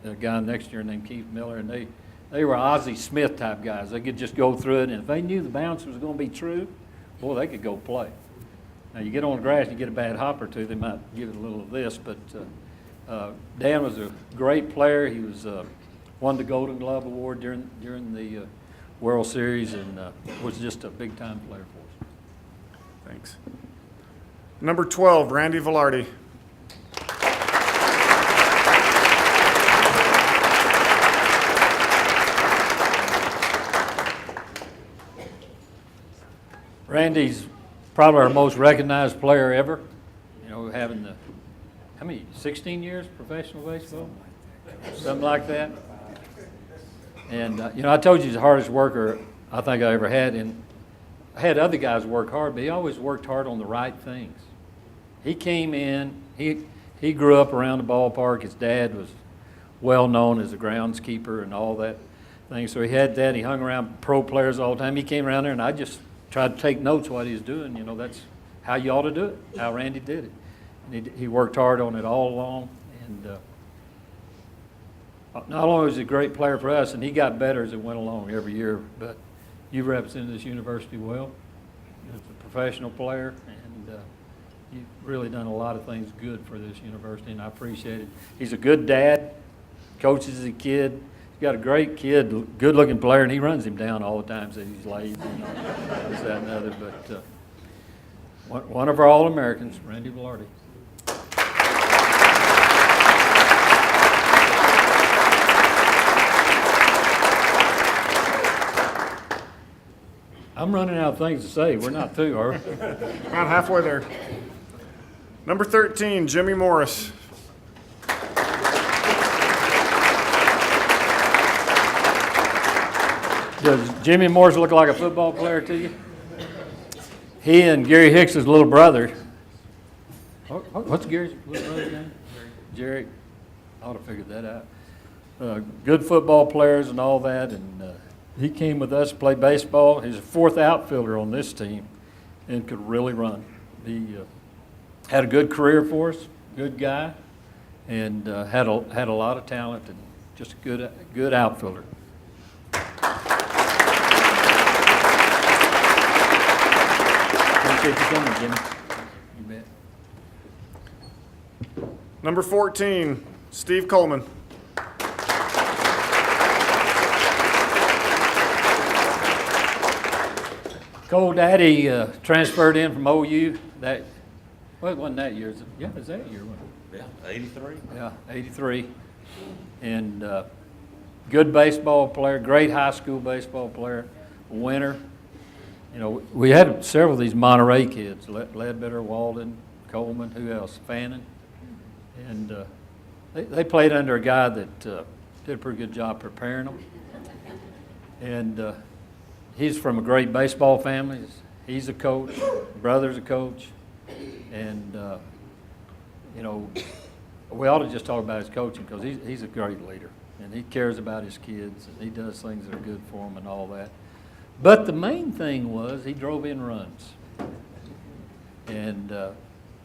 a guy next year named Keith Miller, and they were Ozzie Smith type guys. They could just go through it, and if they knew the bounce was going to be true, boy, they could go play. Now, you get on the grass, you get a bad hop or two, they might give it a little of this, but Dan was a great player. He won the Golden Glove Award during the World Series and was just a big-time player for us. Thanks. Number 12, Randy Velarde. Randy's probably our most recognized player ever. You know, having how many, 16 years professional baseball? Something like that. And, you know, I told you he's the hardest worker I think I ever had. And I had other guys work hard, but he always worked hard on the right things. He came in, he grew up around the ballpark. His dad was well known as a groundskeeper and all that thing. So he had that. He hung around pro players all the time. He came around there, and I just tried to take notes what he was doing. You know, that's how you ought to do it, how Randy did it. And he worked hard on it all along. And not only was he a great player for us, and he got better as it went along every year, but you represented this university well as a professional player, and you've really done a lot of things good for this university, and I appreciate it. He's a good dad, coaches a kid. He's got a great kid, good-looking player, and he runs him down all the time, says he's lazy and all this, that, and the other. But one of our All-Americans, Randy Velarde. I'm running out of things to say. We're not through, are we? About halfway there. Number 13, Jimmy Morris. Does Jimmy Morris look like a football player to you? He and Gary Hicks' little brother. What's Gary's little brother's name? Jerry. I ought to figure that out. Good football players and all that, and he came with us to play baseball. He's a 4th outfielder on this team and could really run. He had a good career for us, good guy, and had a lot of talent and just a good outfielder. Appreciate you coming, Jimmy. You bet. Number 14, Steve Coleman. Cole Daddy transferred in from OU. It wasn't that year. Yeah, it was that year, wasn't it? Yeah, 83. Yeah, 83. And good baseball player, great high school baseball player, winner. You know, we had several of these Monterey kids, Ledbetter, Walden, Coleman, who else? Fannin. And they played under a guy that did a pretty good job preparing them. And he's from a great baseball family. He's a coach, brother's a coach. And, you know, we ought to just talk about his coaching because he's a great leader. And he cares about his kids, and he does things that are good for them and all that. But the main thing was he drove in runs. And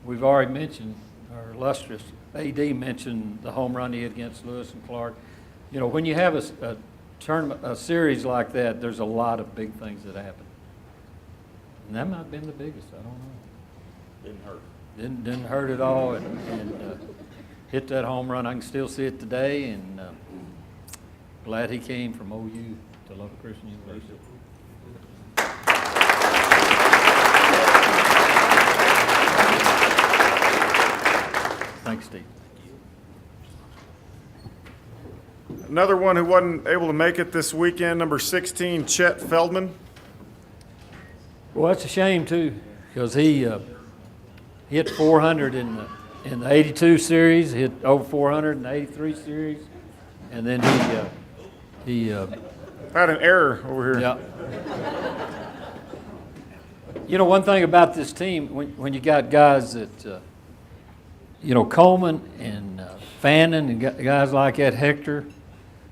we've already mentioned, our illustrious AD mentioned the home run he hit against Lewis and Clark. You know, when you have a tournament, a series like that, there's a lot of big things that happen. And that might have been the biggest, I don't know. Didn't hurt. Didn't hurt at all, and hit that home run. I can still see it today, and glad he came from OU to Lubbock Christian University. Thanks, Steve. Another one who wasn't able to make it this weekend, number 16, Chet Feldman. Well, that's a shame too, because he hit 400 in the 82 series, hit over 400 in the 83 series, and then he Had an error over here. yeah. You know, one thing about this team, when you got guys that, you know, Coleman and Fannin and guys like that, Hector,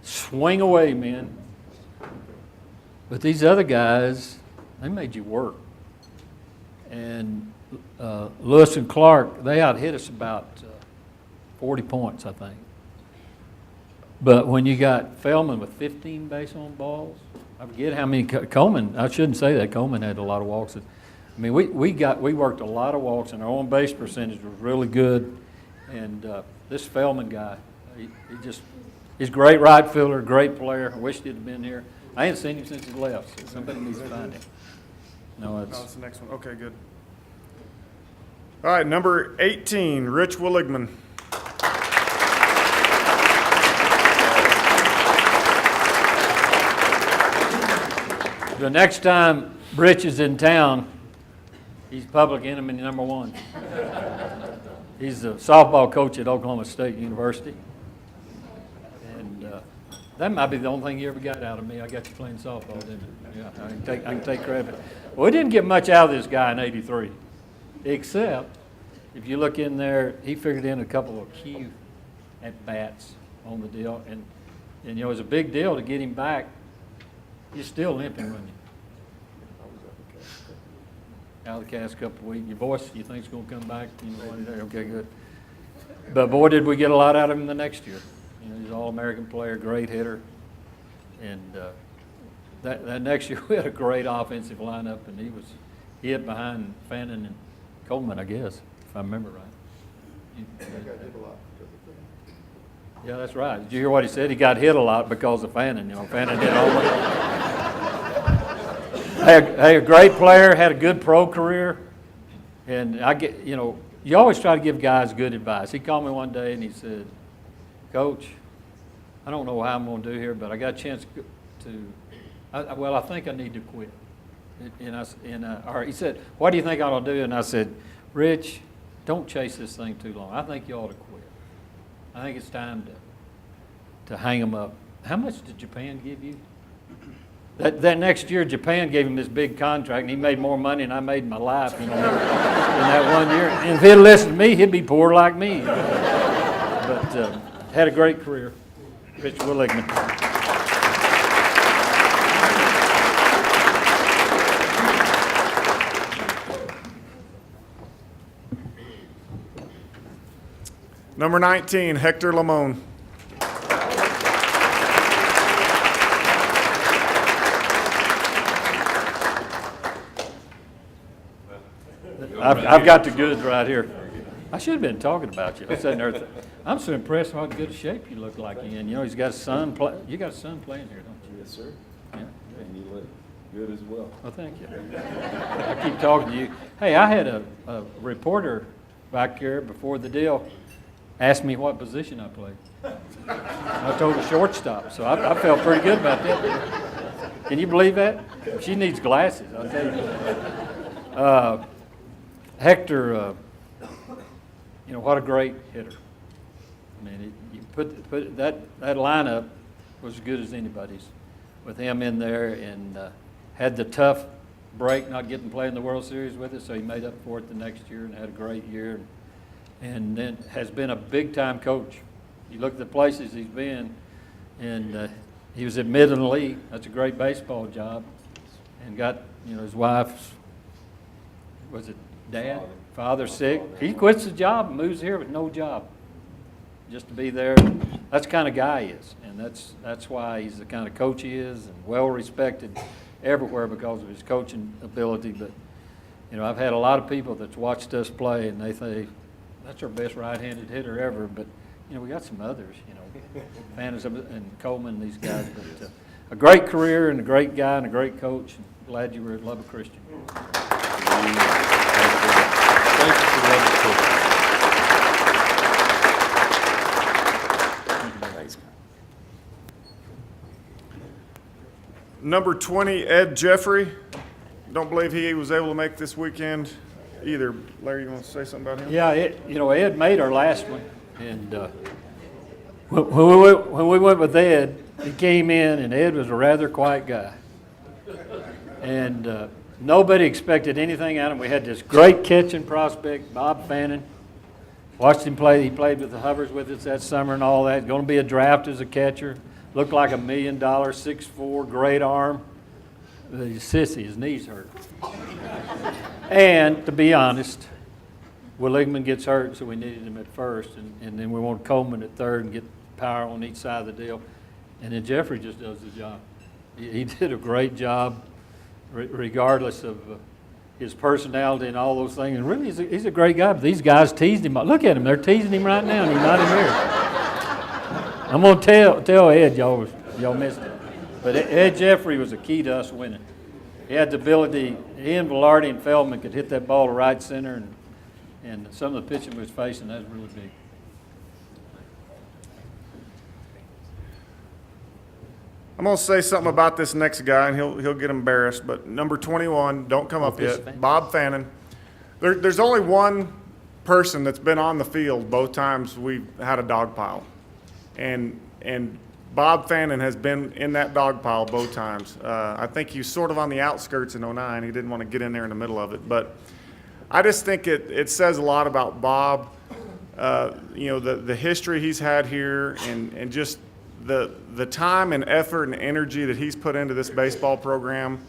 swing away, man. But these other guys, they made you work. And Lewis and Clark, they out-hit us about 40 points, I think. But when you got Feldman with 15 base on balls, I forget how many, Coleman, I shouldn't say that, Coleman had a lot of walks. I mean, we worked a lot of walks, and our on base percentage was really good. And this Feldman guy, he's a great right fielder, great player. I wish he'd have been here. I ain't seen him since he left, so somebody needs to find him. No, Oh, that's the next one. Okay, good. All right, number 18, Rich Willigman. The next time Rich is in town, he's public enemy number one. He's the softball coach at Oklahoma State University. And that might be the only thing you ever got out of me. I got you playing softball, didn't I? Yeah, I can take credit. Well, we didn't get much out of this guy in '83, except if you look in there, he figured in a couple of key at-bats on the deal. And you know, it was a big deal to get him back. You're still limping, wasn't you? Out of the cast a couple of weeks. Your voice, you think, is going to come back? You know, okay, good. But boy, did we get a lot out of him the next year. You know, he's an All-American player, great hitter. And that next year we had a great offensive lineup, and he hit behind Fannin and Coleman, I guess, if I remember right. Yeah, that's right. Did you hear what he said? He got hit a lot because of Fannin. You know, Fannin hit almost. Hey, a great player, had a good pro career, and you know, you always try to give guys good advice. He called me one day and he said, "Coach, I don't know how I'm going to do here, but I got a chance I think I need to quit." Or he said, "What do you think I ought to do?" And I said, "Rich, don't chase this thing too long. I think you ought to quit. I think it's time to hang them up." How much did Japan give you? That next year, Japan gave him this big contract, and he made more money than I made in my life, you know, in that 1 year. And if he'd listened to me, he'd be poor like me. But had a great career. Rich Willigman. Number 19, Hector Lamone. I've got the goods right here. I should have been talking about you. I'm sitting there. I'm so impressed how good a shape you look like in. You know, he's got a son. You got a son playing here, don't you? Yes, sir. Yeah. And you look good as well. Well, thank you. I keep talking to you. Hey, I had a reporter back here before the deal ask me what position I played. I told her shortstop, so I felt pretty good about that. Can you believe that? She needs glasses, I'll tell you. Hector, you know, what a great hitter. I mean, you put that lineup was as good as anybody's with him in there, and had the tough break not getting to play in the World Series with us, so he made up for it the next year and had a great year, and then has been a big-time coach. You look at the places he's been, and he was at Midland League. That's a great baseball job, and got, you know, his wife's was it dad? Father's sick. He quits the job and moves here with no job, just to be there. That's the kind of guy he is, and that's why he's the kind of coach he is, and well respected everywhere because of his coaching ability. But you know, I've had a lot of people that's watched us play, and they say that's our best right-handed hitter ever. But you know, we got some others. You know, Fanners and Coleman, these guys. But a great career and a great guy and a great coach. And glad you were at Lubbock Christian. Thank you for that. Number 20, Ed Jeffrey. Don't believe he was able to make this weekend either. Larry, you want to say something about him? Yeah, Ed made our last one, and when we went with Ed, he came in, and Ed was a rather quiet guy, and nobody expected anything out of him. We had this great catching prospect, Bob Fannin. Watched him play. He played with the Hovers with us that summer and all that. Going to be a draft as a catcher. Looked like $1 million, 6'4", great arm. He's sissy, his knees hurt. And to be honest, Willigman gets hurt, so we needed him at first, and then we wanted Coleman at third and get power on each side of the deal. And then Jeffrey just does the job. He did a great job, regardless of his personality and all those things. And really, he's a great guy. But these guys teased him. Look at him; they're teasing him right now, and he's not in here. I'm gonna tell Ed y'all missed it. But Ed Jeffrey was a key to us winning. He had the ability. He and Velarde and Feldman could hit that ball to right center, and some of the pitching we was facing, that was really big. I'm going to say something about this next guy, and he'll get embarrassed. But number 21, don't come up yet, Bob Fannin. There's only one person that's been on the field both times we've had a dog pile, and Bob Fannin has been in that dog pile both times. I think he was sort of on the outskirts in '09. He didn't want to get in there in the middle of it. But I just think it says a lot about Bob, you know, the history he's had here, and just the time and effort and energy that he's put into this baseball program.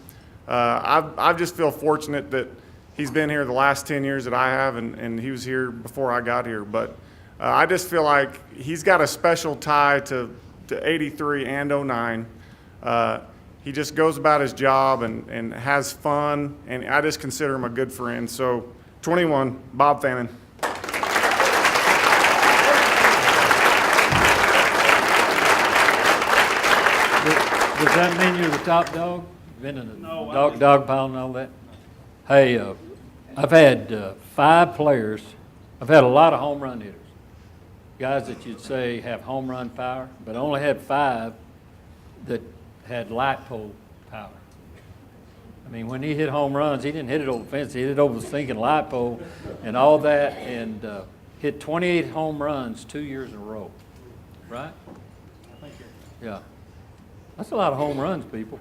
I just feel fortunate that he's been here the last 10 years that I have, and he was here before I got here. But I just feel like he's got a special tie to 83 and '09. He just goes about his job and has fun, and I just consider him a good friend. So 21, Bob Fannin. Does that mean you're the top dog? Been in the dog pile and all that? Hey, I've had 5 players. I've had a lot of home run hitters. Guys that you'd say have home run power, but I only had 5 that had light pole power. I mean, when he hit home runs, he didn't hit it over the fence. He hit it over the sinking light pole and all that, and hit 28 home runs 2 years in a row. Right? Yeah. That's a lot of home runs, people.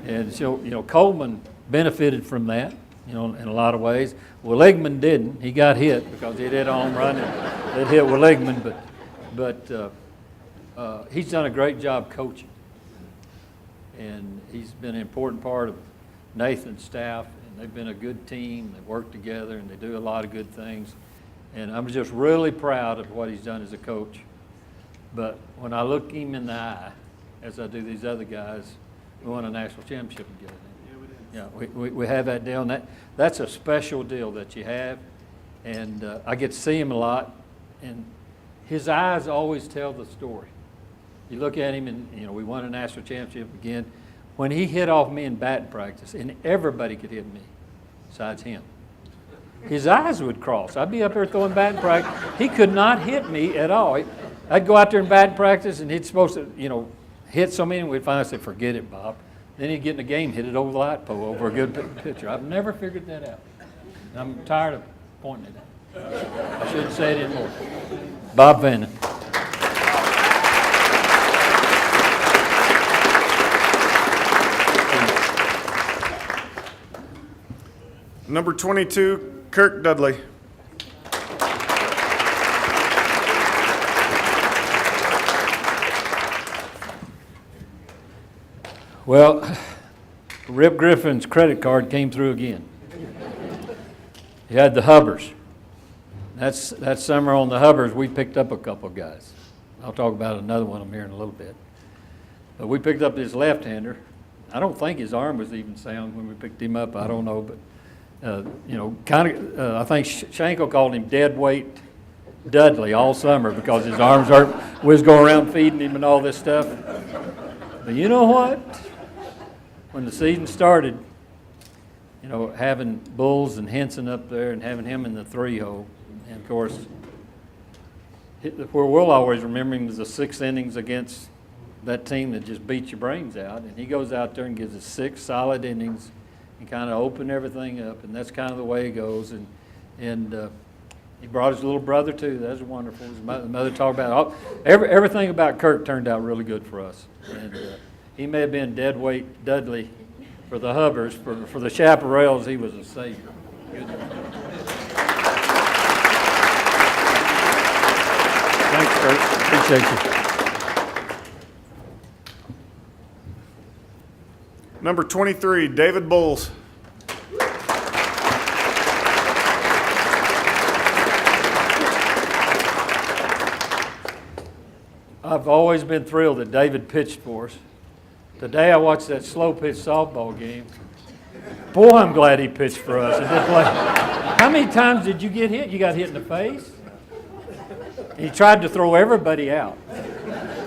And so, you know, Coleman benefited from that, you know, in a lot of ways. Willigman didn't. He got hit because he hit a home run and it hit Willigman, but he's done a great job coaching. And he's been an important part of Nathan's staff, and they've been a good team. They work together, and they do a lot of good things. And I'm just really proud of what he's done as a coach. But when I look him in the eye, as I do these other guys, we won a national championship together. Yeah, we have that deal, and that's a special deal that you have. And I get to see him a lot, and his eyes always tell the story. You look at him, and you know, we won a national championship again. When he hit off me in batting practice, and everybody could hit me besides him, his eyes would cross. I'd be up there throwing batting practice. He could not hit me at all. I'd go out there in batting practice, and he'd supposed to, you know, hit so many, and we'd finally say, forget it, Bob. Then he'd get in the game, hit it over the light pole over a good pitcher. I've never figured that out. And I'm tired of pointing it out. I shouldn't say it anymore. Bob Fannin. Number 22, Kirk Dudley. Well, Rip Griffin's credit card came through again. You had the Hubbers. That summer on the Hubbers, we picked up a couple guys. I'll talk about another one of them here in a little bit. But we picked up this left-hander. I don't think his arm was even sound when we picked him up. I don't know, but I think Shanko called him dead weight Dudley all summer because his arms hurt. We was going around feeding him and all this stuff. But you know what? When the season started, having Bulls and Henson up there and having him in the 3-hole, and of course, where we'll always remember him is the 6 innings against that team that just beat your brains out, and he goes out there and gives us 6 solid innings and kind of open everything up, and that's kind of the way it goes. And he brought his little brother too. That's wonderful. His mother talked about everything about Kirk turned out really good for us. And he may have been dead weight Dudley for the Hubbers. For the Chaparrals, he was a savior. Good. Thanks, Kirk. Appreciate you. Number 23, David Bulls. I've always been thrilled that David pitched for us. Today I watched that slow pitch softball game. Boy, I'm glad he pitched for us. And didn't play. How many times did you get hit? You got hit in the face? He tried to throw everybody out.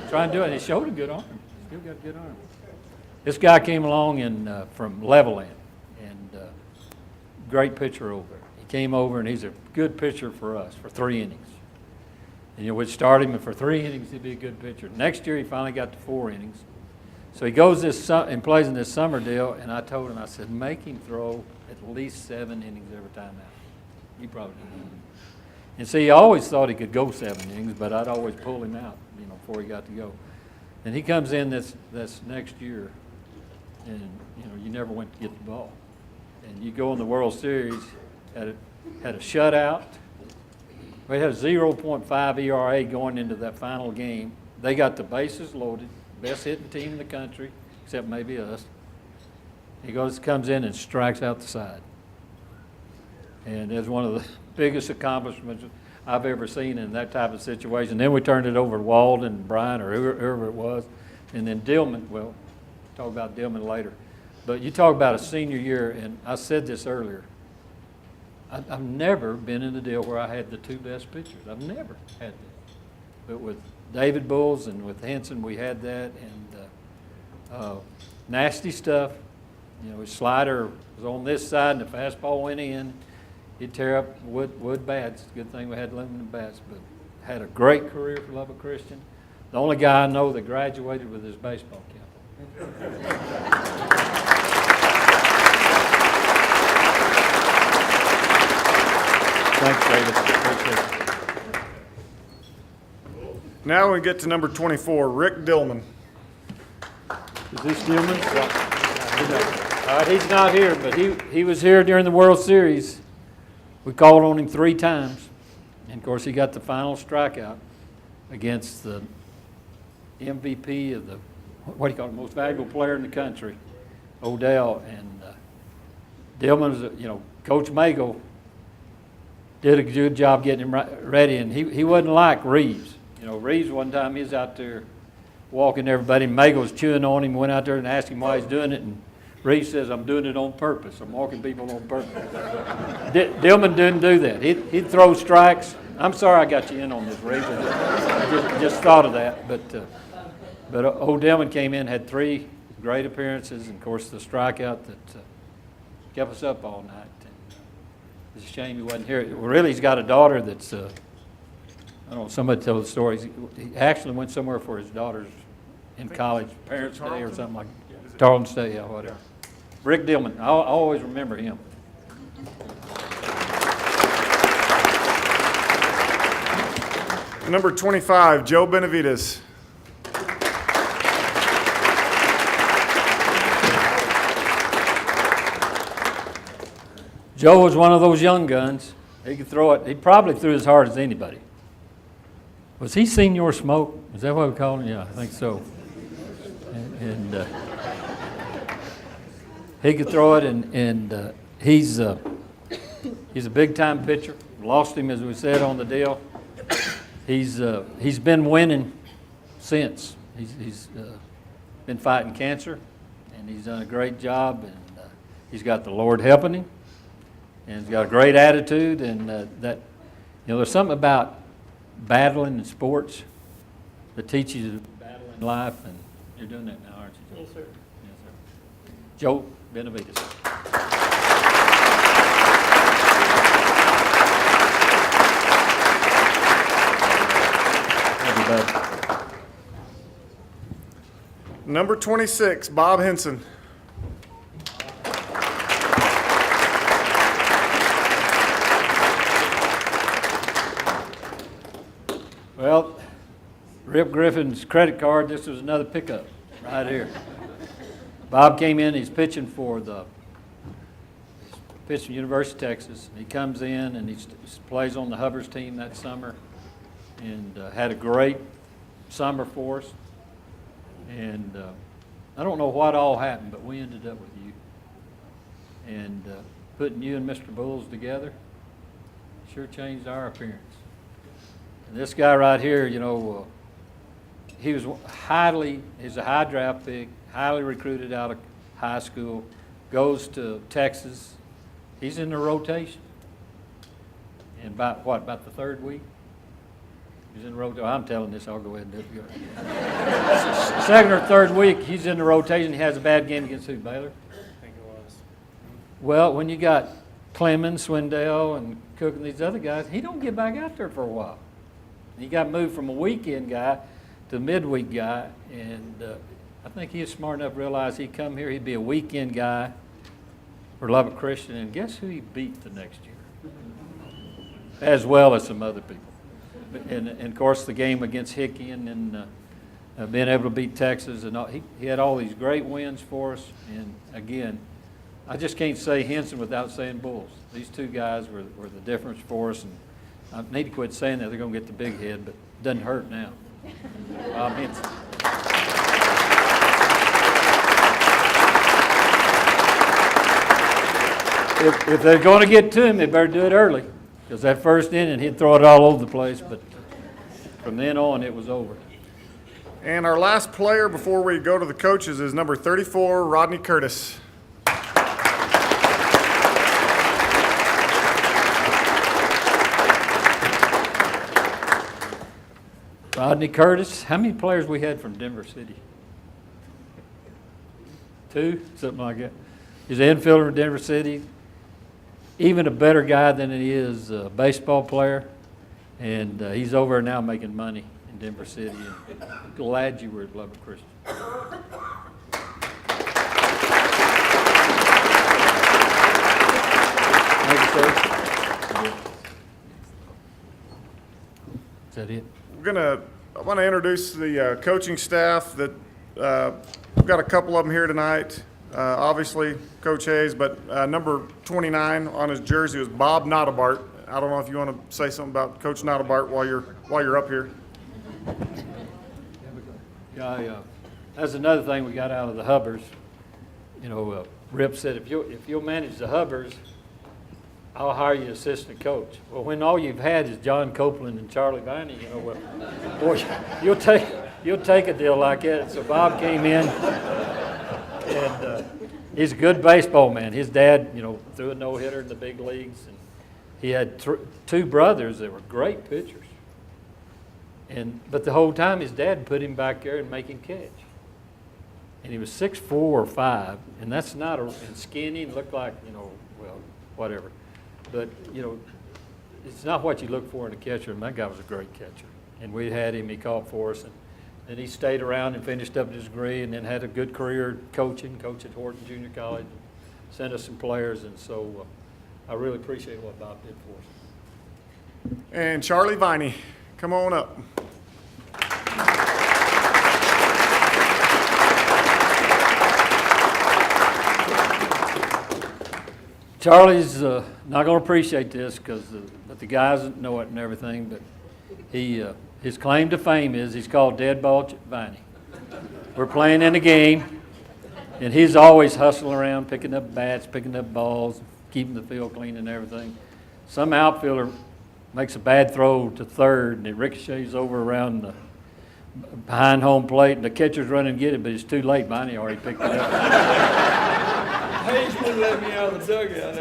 Trying to do it. He showed a good arm. Still got a good arm. This guy came along from Levelland, and great pitcher over. He came over, and he's a good pitcher for us for 3 innings. And we'd start him, and for 3 innings, he'd be a good pitcher. Next year, he finally got to 4 innings. So he goes and plays in this summer deal, and I told him, I said, make him throw at least 7 innings every time out. He probably didn't. And see, he always thought he could go 7 innings, but I'd always pull him out, before he got to go. And he comes in this next year, and you never went to get the ball. And you go in the World Series, had a shutout. We had a 0.5 ERA going into that final game. They got the bases loaded, best hitting team in the country, except maybe us. He comes in and strikes out the side. And it's one of the biggest accomplishments I've ever seen in that type of situation. Then we turned it over to Walden and Brian or whoever it was. And then Dillman, well, talk about Dillman later. But you talk about a senior year, and I said this earlier. I've never been in a deal where I had the 2 best pitchers. I've never had that. But with David Bulls and with Henson, we had that. And nasty stuff. His slider was on this side, and the fastball went in. He'd tear up wood bats. It's a good thing we had aluminum bats. But had a great career for Lubbock Christian. The only guy I know that graduated with his baseball cap. Thanks, David. Appreciate it. Now we get to number 24, Rick Dillman. Is this Dillman? He's not here, but he was here during the World Series. We called on him 3 times. And, of course, he got the final strikeout against the MVP of the, most valuable player in the country, Odell. And Dillman, Coach Magle did a good job getting him ready. And he wasn't like Reeves. Reeves, one time, he was out there walking everybody. Magle was chewing on him, went out there and asked him why he's doing it. And Reeves says, I'm doing it on purpose. I'm walking people on purpose. Dillman didn't do that. He'd throw strikes. I'm sorry I got you in on this, Reeves. I just thought of that. But old Dillman came in, had 3 great appearances, and, of course, the strikeout that kept us up all night. And it's a shame he wasn't here. Well, really, he's got a daughter that's, I don't know, somebody told the story. He actually went somewhere for his daughter's in college, Parents' Day or something like that. Tarleton State, yeah, whatever. Rick Dillman, I always remember him. Number 25, Joe Benavides. Joe was one of those young guns. He could throw it. He probably threw as hard as anybody. Was he Senior Smoke? Is that what we call him? Yeah, I think so. And he could throw it, and he's He's a big-time pitcher. Lost him, as we said, on the deal. He's been winning since. He's been fighting cancer, and he's done a great job. And he's got the Lord helping him, and he's got a great attitude. And there's something about battling in sports that teaches you to battle in life, and you're doing that now, aren't you, Joe? Yes, sir. Yes, sir. Joe Benavides. Number 26, Bob Henson. Well, Rip Griffin's credit card, this was another pickup right here. Bob came in, he's pitching for University of Texas. He comes in and he plays on the Hubbard's team that summer and had a great summer for us. And I don't know what all happened, but we ended up with you. And putting you and Mr. Bulls together sure changed our appearance. And this guy right here, he's a high draft pick, highly recruited out of high school, goes to Texas. He's in the rotation. And about the third week? He's in the rotation. I'm telling this, I'll go ahead and do it. Second or third week, he's in the rotation. He has a bad game against who, Baylor? I think it was. Well, when you got Clemens, Swindell, and Cook and these other guys, he don't get back out there for a while. He got moved from a weekend guy to a midweek guy, and I think he was smart enough to realize he'd come here, he'd be a weekend guy for Lubbock Christian, and guess who he beat the next year? As well as some other people. And of course, the game against Hickey and being able to beat Texas, and all, he had all these great wins for us. And again, I just can't say Henson without saying Bulls. These two guys were the difference for us. And I need to quit saying that. They're going to get the big head, but it doesn't hurt now. Bob Henson. If they're going to get to him, they better do it early. Because that first inning, he'd throw it all over the place. But from then on, it was over. And our last player before we go to the coaches is number 34, Rodney Curtis. Rodney Curtis, how many players we had from Denver City? 2, something like that. He's an infielder in Denver City. Even a better guy than he is a baseball player. And he's over there now making money in Denver City. And I'm glad you were at Lubbock Christian. Thank you, sir. Is that it? I want to introduce the coaching staff that we've got a couple of them here tonight. Obviously, Coach Hayes, but number 29 on his jersey was Bob Notabart. I don't know if you want to say something about Coach Notabart while you're up here. Yeah, that's another thing we got out of the Hubbards. Rip said, if you'll manage the Hubbards, I'll hire you assistant coach. Well, when all you've had is John Copeland and Charlie Viney, boy, you'll take a deal like that. So Bob came in, and he's a good baseball man. His dad, threw a no-hitter in the big leagues, and he had 2 brothers that were great pitchers. But the whole time, his dad put him back there and make him catch. And he was 6'4" or 5", and that's not and skinny and looked like, whatever. But, it's not what you look for in a catcher, and that guy was a great catcher. And we had him, he caught for us, and then he stayed around and finished up his degree and then had a good career coaching, coached at Horton Junior College, sent us some players, and so I really appreciate what Bob did for us. And Charlie Viney, come on up. Charlie's not going to appreciate this but the guys know it and everything. But his claim to fame is he's called Dead Ball Viney. We're playing in a game, and he's always hustling around, picking up bats, picking up balls, keeping the field clean and everything. some outfielder makes a bad throw to third, and it ricochets over around the behind home plate, and the catcher's running to get it, but it's too late. Bonnie already picked it up. Hayes wouldn't let me out of the dugout.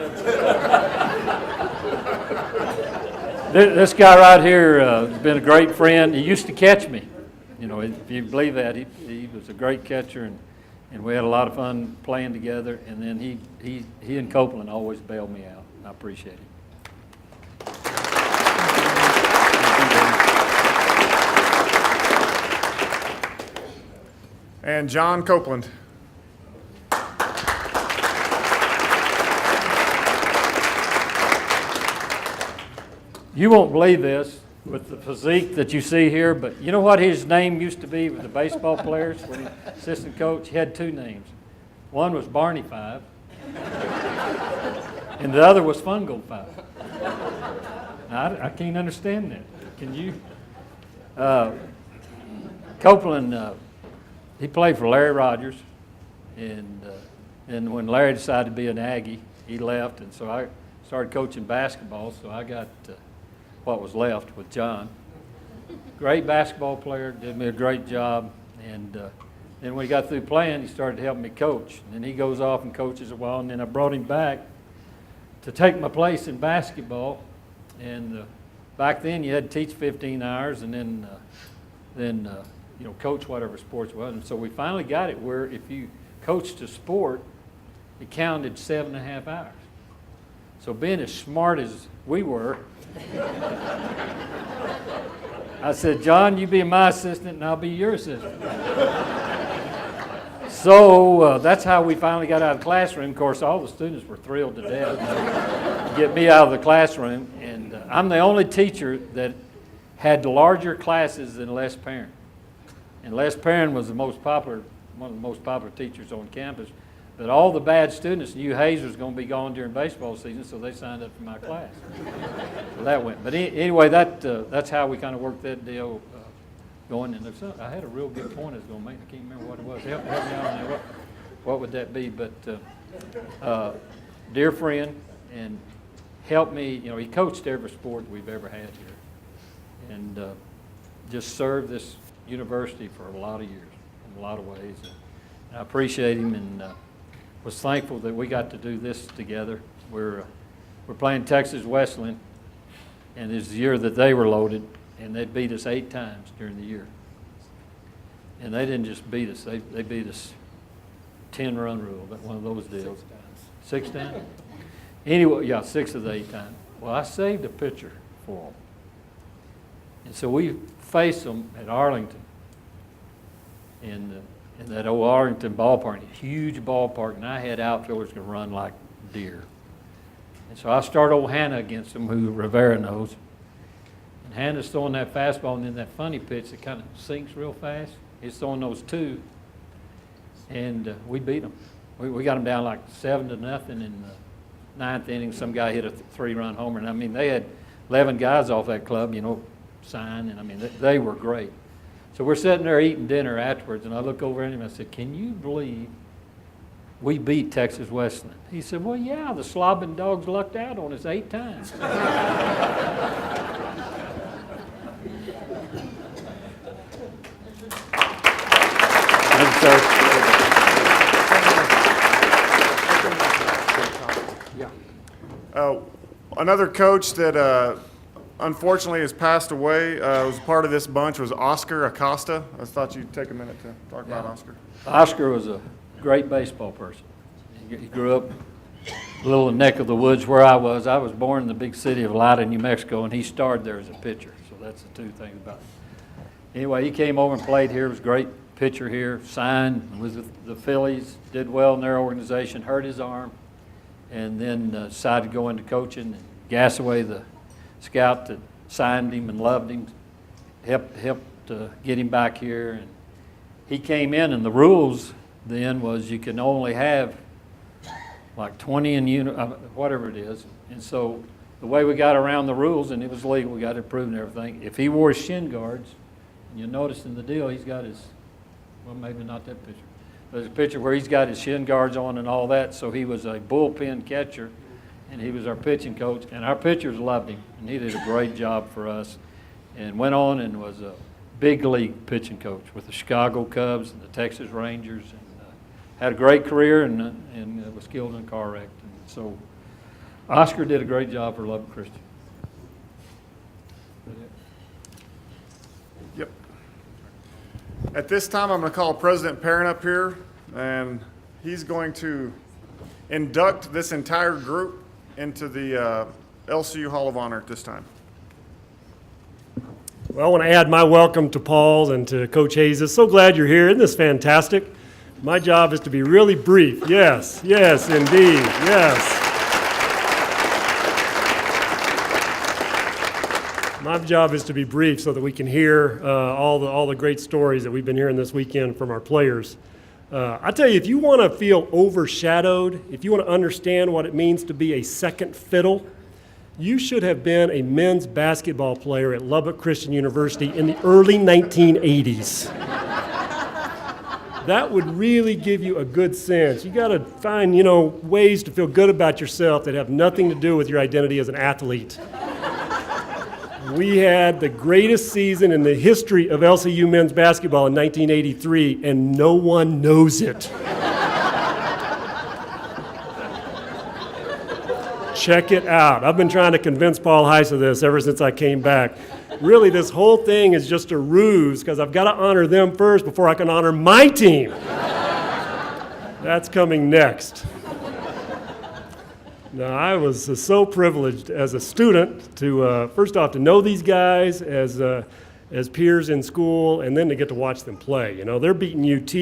This guy right here has been a great friend. He used to catch me. You know, if you believe that, he was a great catcher, and we had a lot of fun playing together. And then he and Copeland always bailed me out. I appreciate it. And John Copeland. You won't believe this with the physique that you see here, but you know what his name used to be with the baseball players when he was assistant coach? He had two names. One was Barney Five, and the other was Fungo Five. Now, I can't understand that. Can you? Copeland, he played for Larry Rogers, and when Larry decided to be an Aggie, he left, and so I started coaching basketball, so I got what was left with John. Great basketball player, did me a great job, and then when he got through playing, he started helping me coach. And then he goes off and coaches a while, and then I brought him back to take my place in basketball. And back then, you had to teach 15 hours, and then coach whatever sports was. And so we finally got it where if you coached a sport, it counted 7.5 hours. So being as smart as we were, I said, John, you be my assistant and I'll be your assistant. So that's how we finally got out of the classroom. Of course, all the students were thrilled to death to get me out of the classroom. And I'm the only teacher that had larger classes than Les Perrin. And Les Perrin was one of the most popular teachers on campus. But all the bad students knew Hayes was going to be gone during baseball season, so they signed up for my class. So that went. But anyway, that's how we kind of worked that deal going. And I had a real good point I was going to make. I can't remember what it was. Help me out on that. What would that be? But dear friend, and helped me. You know, he coached every sport we've ever had here, and just served this university for a lot of years in a lot of ways. And I appreciate him and was thankful that we got to do this together. We're playing Texas Wesleyan, and it's the year that they were loaded, and they beat us 8 times during the year. And they didn't just beat us; they beat us 10-run rule. That one of those deals. 6 times. Anyway, yeah, 6 of the 8 times. Well, I saved a pitcher for them, and so we faced them at Arlington. In that old Arlington ballpark, a huge ballpark, and I had outfielders can run like deer. And so I started old Hannah against him, who Rivera knows. And Hannah's throwing that fastball, and then that funny pitch that kind of sinks real fast. He's throwing those 2, and we beat them. We got them down like 7-0 in the 9th inning. Some guy hit a 3-run homer, and I mean, they had 11 guys off that club, sign, and I mean, they were great. So we're sitting there eating dinner afterwards, and I look over at him and I said, can you believe we beat Texas Wesleyan? He said, well, yeah, the slobbing dogs lucked out on us 8 times. Thank you, sir. Another coach that unfortunately has passed away, was part of this bunch, was Oscar Acosta. I thought you'd take a minute to talk about Oscar. Oscar was a great baseball person. He grew up a little neck of the woods where I was. I was born in the big city of Lida, New Mexico, and he starred there as a pitcher. So that's the 2 things about it. Anyway, he came over and played here. Was a great pitcher here. Signed, was with the Phillies, did well in their organization, hurt his arm, and then decided to go into coaching. And Gasaway, the scout that signed him and loved him, helped get him back here. And he came in, and the rules then was you can only have like 20 in whatever it is. And so the way we got around the rules, and it was legal, we got it approved and everything, if he wore his shin guards, and you notice in the deal he's got his, well, maybe not that picture, but there's a picture where he's got his shin guards on and all that, so he was a bullpen catcher. and he was our pitching coach, and our pitchers loved him, and he did a great job for us, and went on and was a big league pitching coach with the Chicago Cubs and the Texas Rangers, and had a great career, and was killed in a car wreck. And so Oscar did a great job for Lubbock Christian. Yep. At this time, I'm going to call President Perrin up here, and he's going to induct this entire group into the LCU Hall of Honor at this time. Well, I want to add my welcome to Paul's and to Coach Hayes. So glad you're here. Isn't this fantastic? My job is to be really brief. Yes, yes, indeed, yes. My job is to be brief so that we can hear all the great stories that we've been hearing this weekend from our players. I tell you, if you want to feel overshadowed, if you want to understand what it means to be a second fiddle, you should have been a men's basketball player at Lubbock Christian University in the early 1980s. That would really give you a good sense. You got to find, ways to feel good about yourself that have nothing to do with your identity as an athlete. We had the greatest season in the history of LCU men's basketball in 1983, and no one knows it. Check it out. I've been trying to convince Paul Heiss of this ever since I came back. Really, this whole thing is just a ruse because I've got to honor them first before I can honor my team. That's coming next. Now, I was so privileged as a student to, first off, to know these guys as peers in school, and then to get to watch them play. They're beating UT,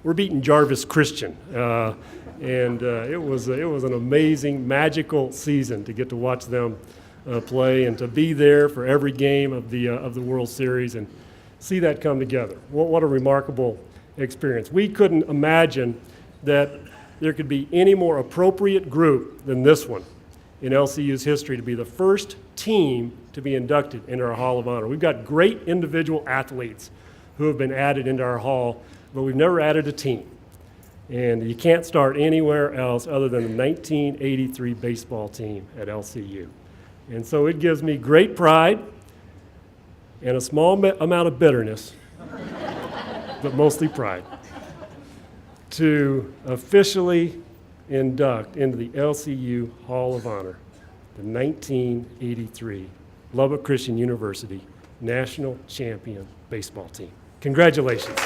we're beating Jarvis Christian. And it was an amazing, magical season to get to watch them play and to be there for every game of the World Series and see that come together. What a remarkable experience. We couldn't imagine that there could be any more appropriate group than this one in LCU's history to be the first team to be inducted into our Hall of Honor. We've got great individual athletes who have been added into our hall, but we've never added a team. And you can't start anywhere else other than the 1983 baseball team at LCU. And so it gives me great pride and a small amount of bitterness, but mostly pride, to officially induct into the LCU Hall of Honor the 1983 Lubbock Christian University National Champion baseball team. Congratulations.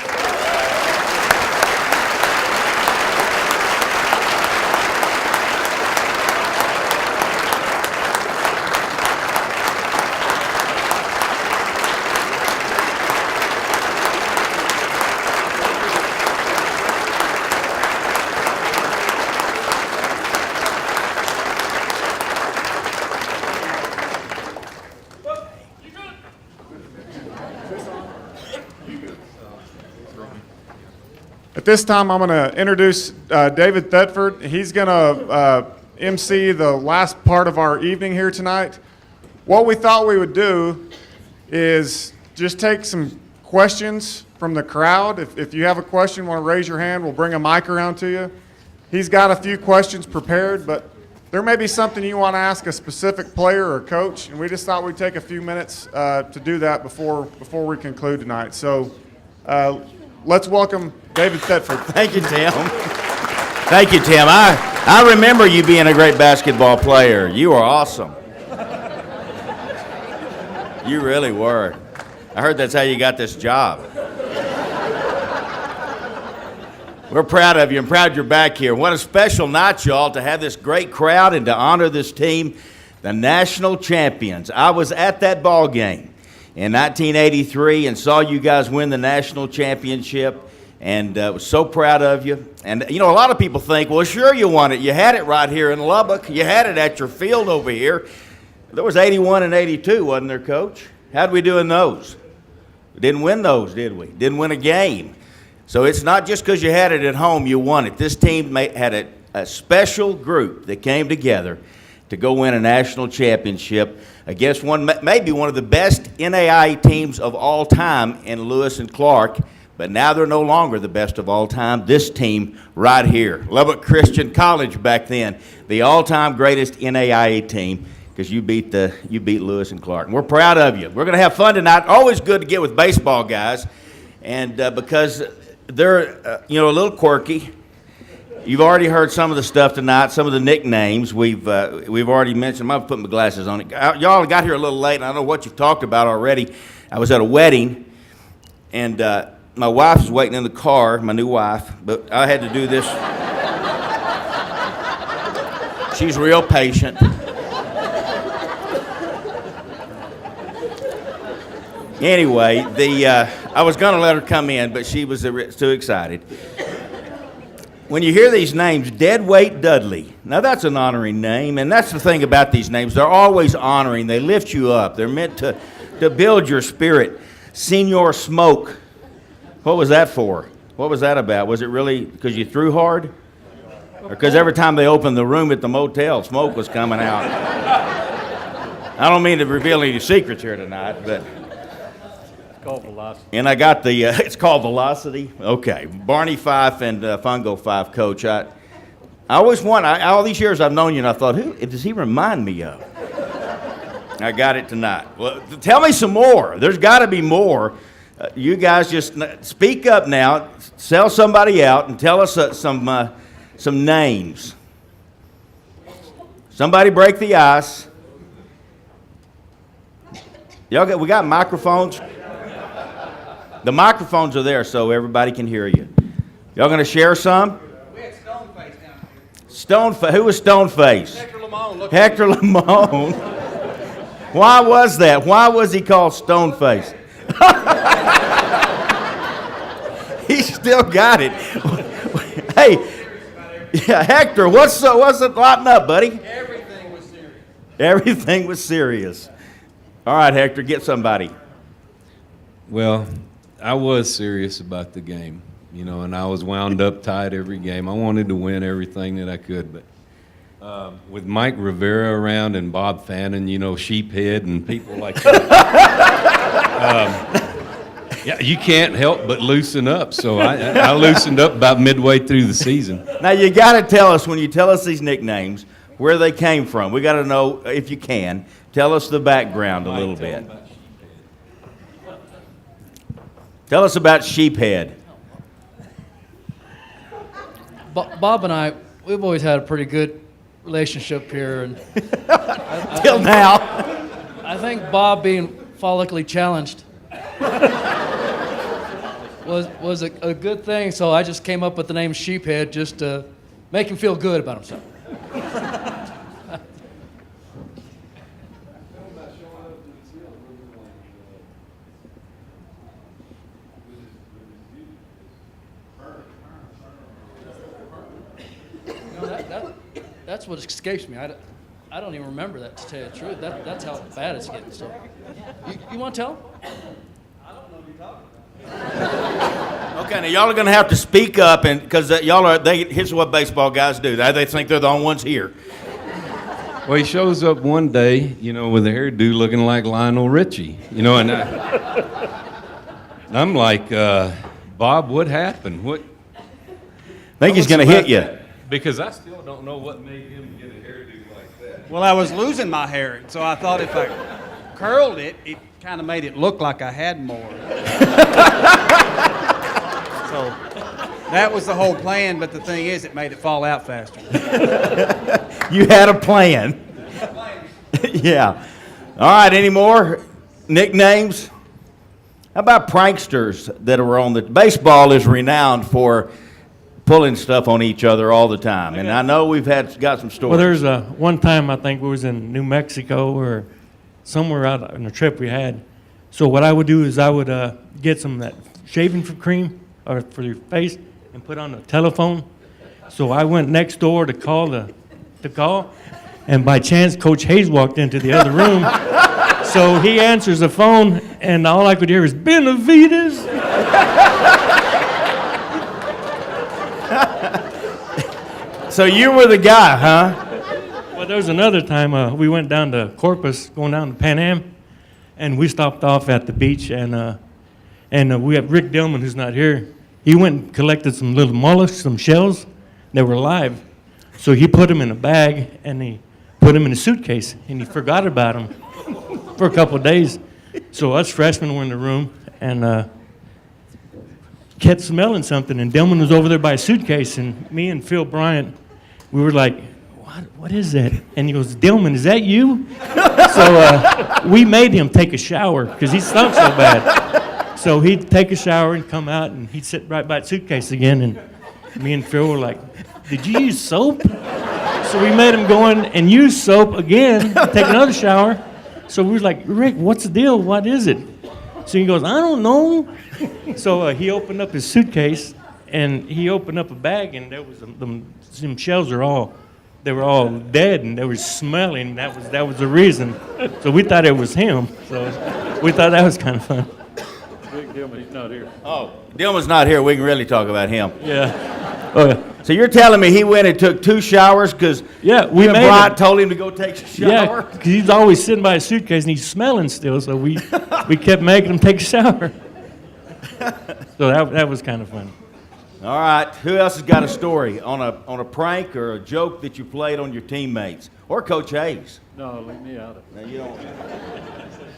At this time, I'm going to introduce David Thetford. He's going to MC the last part of our evening here tonight. What we thought we would do is just take some questions from the crowd. If you have a question, want to raise your hand, we'll bring a mic around to you. He's got a few questions prepared, but there may be something you want to ask a specific player or coach, and we just thought we'd take a few minutes to do that before we conclude tonight. So let's welcome David Thetford. Thank you, Tim. Thank you, Tim. I remember you being a great basketball player. You were awesome. You really were. I heard that's how you got this job. We're proud of you and proud you're back here. What a special night, y'all, to have this great crowd and to honor this team, the national champions. I was at that ball game in 1983 and saw you guys win the national championship, and was so proud of you. And, a lot of people think, well, sure you won it. You had it right here in Lubbock. You had it at your field over here. There was 81 and 82, wasn't there, Coach? How'd we do in those? We didn't win those, did we? Didn't win a game. So it's not just because you had it at home you won it. This team had a special group that came together to go win a national championship against maybe one of the best NAIA teams of all time in Lewis and Clark. But now they're no longer the best of all time. This team right here, Lubbock Christian College back then, the all-time greatest NAIA team, because you beat Lewis and Clark. And we're proud of you. We're going to have fun tonight. Always good to get with baseball guys, and because they're a little quirky. You've already heard some of the stuff tonight, some of the nicknames we've already mentioned. I'm putting my glasses on it. Y'all got here a little late, and I don't know what you've talked about already. I was at a wedding, and my wife was waiting in the car, my new wife, but I had to do this. She's real patient. Anyway, I was going to let her come in, but she was too excited. When you hear these names, Deadweight Dudley, now that's an honoring name, and that's the thing about these names. They're always honoring. They lift you up. They're meant to build your spirit. Senior Smoke, what was that for? What was that about? Was it really because you threw hard? Or because every time they opened the room at the motel, smoke was coming out? I don't mean to reveal any secrets here tonight, but... Called velocity. And I got the, it's called Velocity. Okay, Barney Fife and Fungo Fife, coach. I always all these years I've known you, and I thought, who does he remind me of? I got it tonight. Well, tell me some more. There's got to be more. You guys just speak up now, sell somebody out, and tell us some names. Somebody break the ice. We got microphones. The microphones are there so everybody can hear you. Y'all going to share some? We had Stoneface down here. Stoneface. Who was Stoneface? Hector Lamone. Hector Lamone. Why was that? Why was he called Stoneface? He still got it. Hey, yeah, Hector, what's it lighting up, buddy? Everything was serious. Everything was serious. All right, Hector, get somebody. Well, I was serious about the game, and I was wound up tight every game. I wanted to win everything that I could, but with Mike Rivera around and Bob Fannin, Sheephead and people like that, yeah, you can't help but loosen up. So I loosened up about midway through the season. Now, you got to tell us, when you tell us these nicknames, where they came from. We got to know, if you can, tell us the background a little bit. Tell us about Sheephead. Bob and I, we've always had a pretty good relationship here, and Till now. I think Bob being follically challenged was a good thing. So I just came up with the name Sheephead just to make him feel good about himself. That's what escapes me. I don't even remember that, to tell you the truth. That's how bad it's getting. So, you want to tell him? I don't know what you're talking about. Okay, now y'all are going to have to speak up, and because here's what baseball guys do. They think they're the only ones here. Well, he shows up one day, with a hairdo looking like Lionel Richie, and I'm like, Bob, what happened? What? I think he's going to hit you. Because I still don't know what made him get a hairdo like that. Well, I was losing my hair, so I thought if I curled it, it kind of made it look like I had more. So that was the whole plan, but the thing is, it made it fall out faster. You had a plan. Yeah. All right, any more nicknames? How about pranksters that were on the... Baseball is renowned for pulling stuff on each other all the time, and I know we've got some stories. Well, there's one time I think we was in New Mexico or somewhere out on a trip we had. So what I would do is I would get some of that shaving cream for your face and put on the telephone. So I went next door to call the call, and by chance Coach Hayes walked into the other room. So he answers the phone, and all I could hear is Benavides. So you were the guy, huh? Well, there was another time we went down to Corpus, going down to Pan Am, and we stopped off at the beach, and And we have Rick Dillman, who's not here. He went and collected some little mollusks, some shells that were alive. So he put them in a bag, and he put them in a suitcase, and he forgot about them for a couple of days. So us freshmen were in the room, and kept smelling something, and Dillman was over there by a suitcase, and me and Phil Bryant, we were like, what is that? And he goes, Dillman, is that you? So we made him take a shower, because he stunk so bad. So he'd take a shower and come out, and he'd sit right by the suitcase again, and me and Phil were like, did you use soap? So we made him go in and use soap again, take another shower. So we were like, Rick, what's the deal? What is it? So he goes, I don't know. So he opened up his suitcase, and he opened up a bag, and there was some shells were all dead, and they were smelling. That was the reason. So we thought it was him. So we thought that was kind of fun. Rick Dillman, he's not here. Oh, Dillman's not here. We can really talk about him. Yeah. Oh yeah. So you're telling me he went and took 2 showers because Yeah, we made Bryant him. told him to go take a Yeah, shower? because he's always sitting by his suitcase, and he's smelling still. So we kept making him take a shower. So that was kind of funny. All right. Who else has got a story on a prank or a joke that you played on your teammates or Coach Hayes? No, leave me out of it. Now, you don't.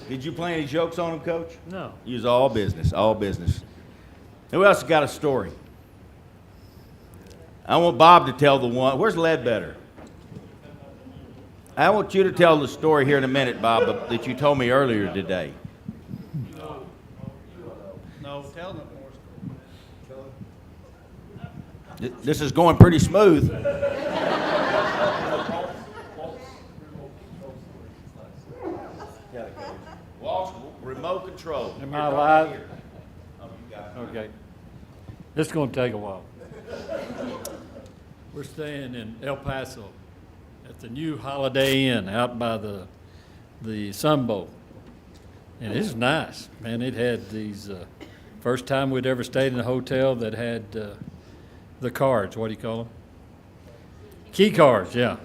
Did you play any jokes on him, Coach? No. You was all business, all business. Who else has got a story? I want Bob to tell the one. Where's Ledbetter? I want you to tell the story here in a minute, Bob, that you told me earlier today. No, tell them more. This is going pretty smooth. Walt's remote control. Am I live? Okay. This is going to take a while. We're staying in El Paso at the new Holiday Inn out by the Sun Bowl. And it's nice, man. It had these, first time we'd ever stayed in a hotel that had the cards. What do you call them? Key cards, yeah.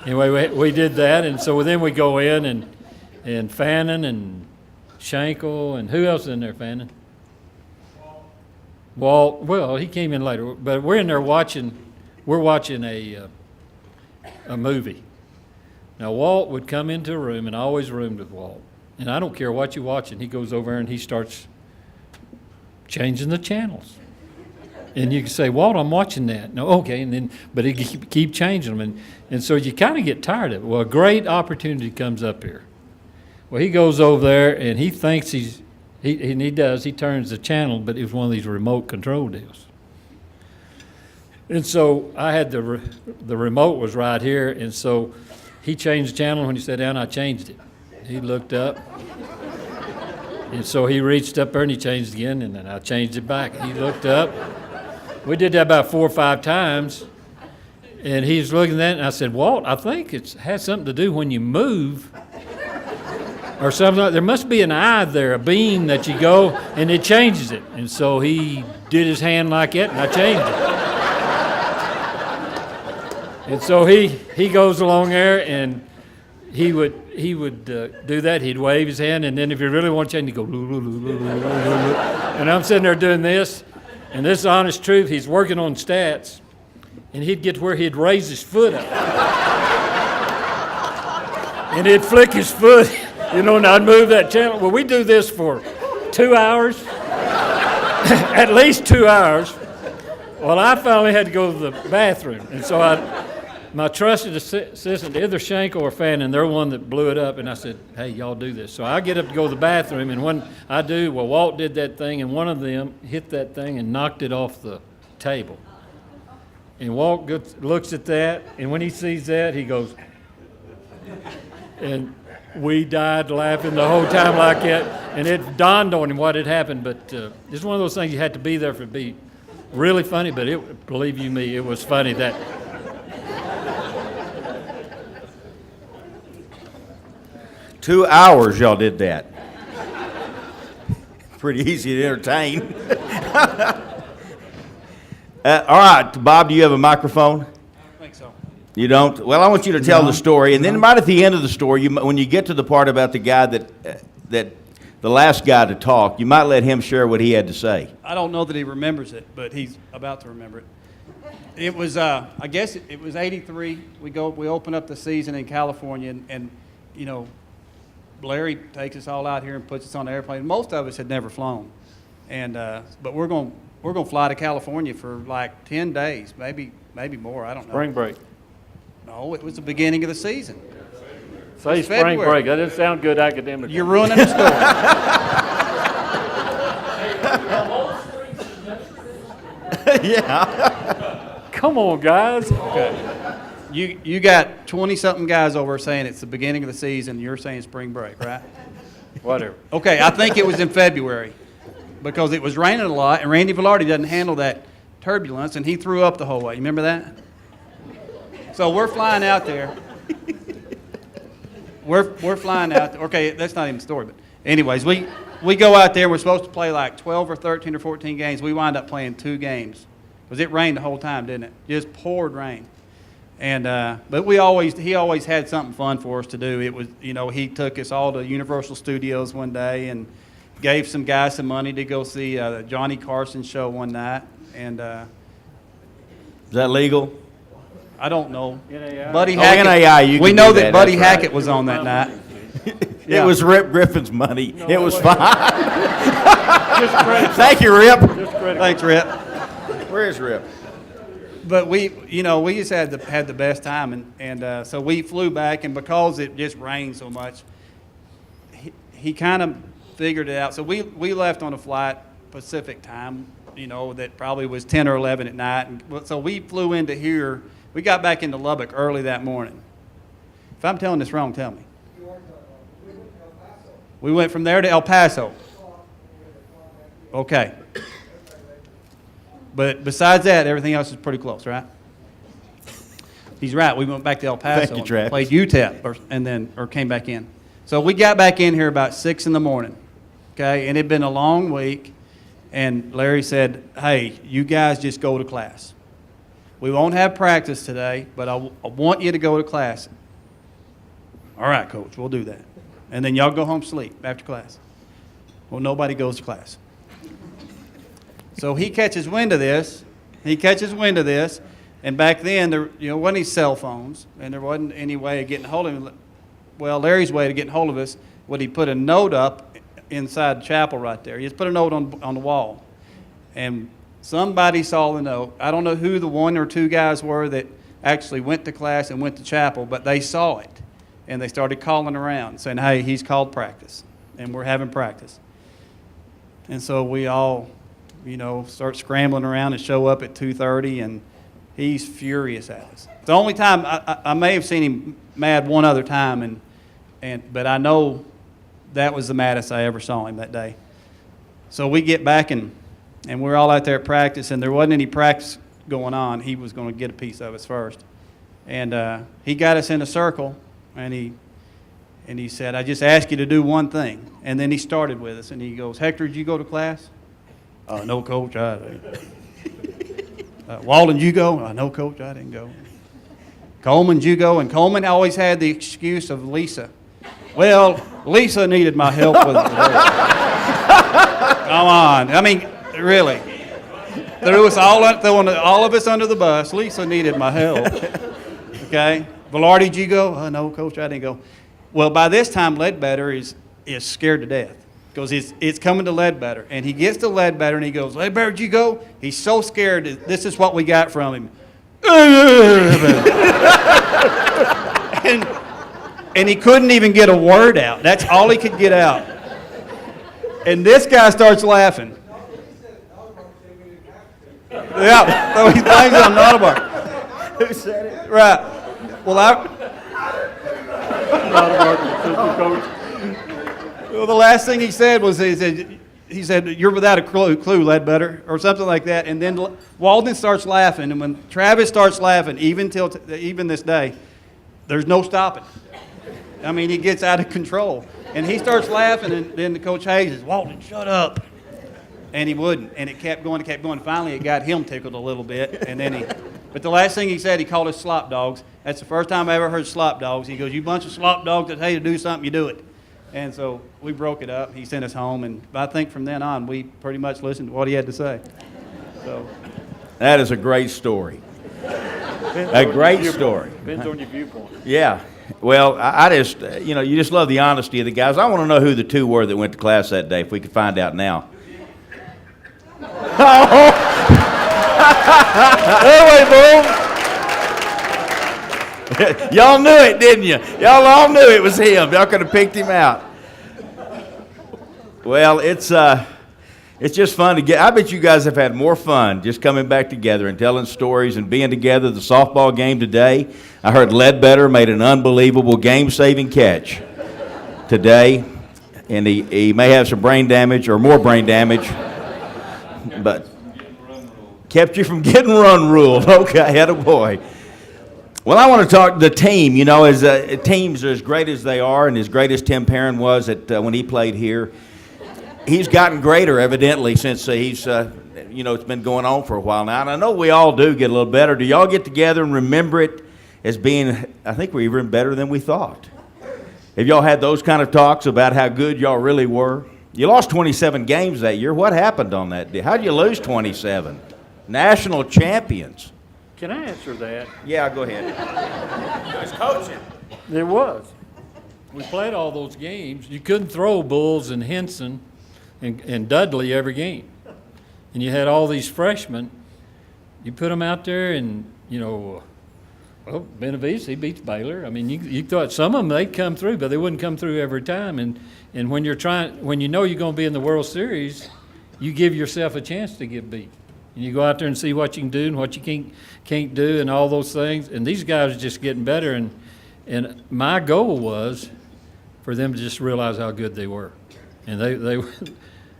Anyway, we did that, and so then we go in and Fannin and Schenkel, and who else is in there, Fannin? Walt, well, he came in later, but we're in there watching a movie. Now, Walt would come into a room, and I always roomed with Walt, and I don't care what you're watching, he goes over and he starts changing the channels. And you can say, Walt, I'm watching that. No, okay, and then, but he keep changing them, and so you kind of get tired of it. Well, a great opportunity comes up here. Well, he goes over there, and he thinks he turns the channel, but it was one of these remote control deals. And so I had the remote was right here, and so he changed the channel. When he sat down, I changed it. He looked up, and so he reached up there and he changed again, and then I changed it back. He looked up. We did that about 4 or 5 times, and he's looking at that, and I said, Walt, I think it has something to do when you move or something. There must be an eye there, a beam that you go, and it changes it. And so he did his hand like that, and I changed it. And so he goes along there, and he would do that. He'd wave his hand, and then if you really want to change, he'd go, loo, loo, loo, loo, loo, loo, loo. And I'm sitting there doing this, and this is the honest truth. He's working on stats, and he'd get to where he'd raise his foot up. And he'd flick his foot, and I'd move that channel. Well, we do this for 2 hours, at least 2 hours. Well, I finally had to go to the bathroom, and so my trusted assistant, either Schenkel or Fannin, they're the one that blew it up, and I said, hey, y'all do this. So I get up to go to the bathroom, and when I do, well, Walt did that thing, and one of them hit that thing and knocked it off the table. And Walt looks at that, and when he sees that, he goes, and we died laughing the whole time like that, and it dawned on him what had happened, but it's one of those things you had to be there for it to be really funny, but believe you me, it was funny that. 2 hours y'all did that. Pretty easy to entertain. All right, Bob, do you have a microphone? I don't think so. You don't? Well, I want you to tell the story, and then right at the end of the story, when you get to the part about the guy that the last guy to talk. You might let him share what he had to say. I don't know that he remembers it, but he's about to remember it. It was, I guess it was '83. We open up the season in California, and you know, Larry takes us all out here and puts us on the airplane. Most of us had never flown, and but we're going to fly to California for like 10 days, maybe more. I don't know. Spring break. No, it was the beginning of the season. Say It's spring February. break. That doesn't sound good academically. You're ruining the story. Yeah. Come on, guys. Okay. You got 20-something guys over saying it's the beginning of the season. You're saying spring break, right? Whatever. Okay, I think it was in February because it was raining a lot, and Randy Velarde doesn't handle that turbulence, and he threw up the whole way. You remember that? So we're flying out there. We're flying out there. Okay, that's not even the story, but anyways, we go out there, and we're supposed to play like 12 or 13 or 14 games. We wind up playing 2 games because it rained the whole time, didn't it? Just poured rain. And but he always had something fun for us to do. It was, you know, he took us all to Universal Studios one day and gave some guys some money to go see the Johnny Carson show one night. And Is that legal? I don't know. NAIA. Buddy Oh, Hackett. NAIA, you we can know do that that, Buddy that's right. Hackett was on that night. It was Rip Griffin's money. It was fine. Just credit. Thank you, Rip. Just credit. Thanks, Rip. Where is Rip? But we just had the best time, and so we flew back, and because it just rained so much, he kind of figured it out. So we left on a flight Pacific time, you know, that probably was 10 or 11 at night, and so we flew into here. We got back into Lubbock early that morning. If I'm telling this wrong, tell me. We went from there to El Paso. Okay. But besides that, everything else is pretty close, right? He's right. We went back to El Paso Thank you, and Travis. played UTEP, or came back in. So we got back in here about 6 in the morning, okay? And it'd been a long week, and Larry said, "Hey, you guys just go to class. We won't have practice today, but I want you to go to class." "All right, Coach, we'll do that. And then y'all go home sleep after class." Well, nobody goes to class. So he catches wind of this. And back then, there wasn't any cell phones, and there wasn't any way of getting hold of him. Well, Larry's way of getting hold of us would he put a note up inside the chapel right there. He just put a note on the wall. And somebody saw the note. I don't know who the 1 or 2 guys were that actually went to class and went to chapel, but they saw it. And they started calling around, saying, "Hey, he's called practice, and we're having practice." And so we all, start scrambling around and show up at 2:30, and he's furious at us. The only time I may have seen him mad one other time, but I know that was the maddest I ever saw him that day. So we get back, and we're all out there at practice, and there wasn't any practice going on. He was going to get a piece of us first. And he got us in a circle, and he said, "I just asked you to do one thing." And then he started with us, and he goes, "Hector, did you go to class?" "No, Coach, I didn't." "Walden, did you go?" "No, Coach, I didn't go." "Coleman, did you go?" And Coleman always had the excuse of Lisa. "Well, Lisa needed my help with it today." Come on. I mean, really. Throwing all of us under the bus. Lisa needed my help. Okay? "Velarde, did you go?" "No, Coach, I didn't go." Well, by this time, Ledbetter is scared to death because it's coming to Ledbetter. And he gets to Ledbetter and he goes, "Ledbetter, did you go?" He's so scared. This is what we got from him. and he couldn't even get a word out. That's all he could get out. And this guy starts laughing. Yeah, so he blames it on Nottebock. Who said it? Right. Well, well, the last thing he said was he said, "You're without a clue, Ledbetter," or something like that. And then Walden starts laughing, and when Travis starts laughing, even this day, there's no stopping. I mean, he gets out of control, and he starts laughing, and then the Coach Hayes says, "Walden, shut up," and he wouldn't, and it kept going. Finally, it got him tickled a little bit, and then but the last thing he said, he called us slop dogs. That's the first time I ever heard slop dogs. He goes, "You bunch of slop dogs that tell you to do something, you do it." And so we broke it up. He sent us home, and I think from then on, we pretty much listened to what he had to say. So That is a great story. A great story. Depends on your viewpoint. Yeah. Well, I just, you just love the honesty of the guys. I want to know who the two were that went to class that day, if we could find out now. Y'all knew it, didn't you? Y'all all knew it was him. Y'all could have picked him out. Well, it's just fun to get. I bet you guys have had more fun just coming back together and telling stories and being together. The softball game today, I heard Ledbetter made an unbelievable game-saving catch today, and he may have some brain damage or more brain damage, but kept you from getting run ruled. Okay, attaboy. Well, I want to talk the team. As teams are as great as they are, and as great as Tim Perrin was when he played here, he's gotten greater, evidently, since it's been going on for a while now. And I know we all do get a little better. Do y'all get together and remember it as being, I think we're even better than we thought? Have y'all had those kind of talks about how good y'all really were? You lost 27 games that year. What happened on that day? How did you lose 27? National champions. Can I answer that? Yeah, go ahead. Nice coaching. There was. We played all those games. You couldn't throw Bulls and Henson and Dudley every game. And you had all these freshmen. You put them out there and, Benavides, he beats Baylor. I mean, you thought some of them, they'd come through, but they wouldn't come through every time. And when you're going to be in the World Series, you give yourself a chance to get beat. And you go out there and see what you can do and what you can't do and all those things. And these guys are just getting better. And my goal was for them to just realize how good they were. And they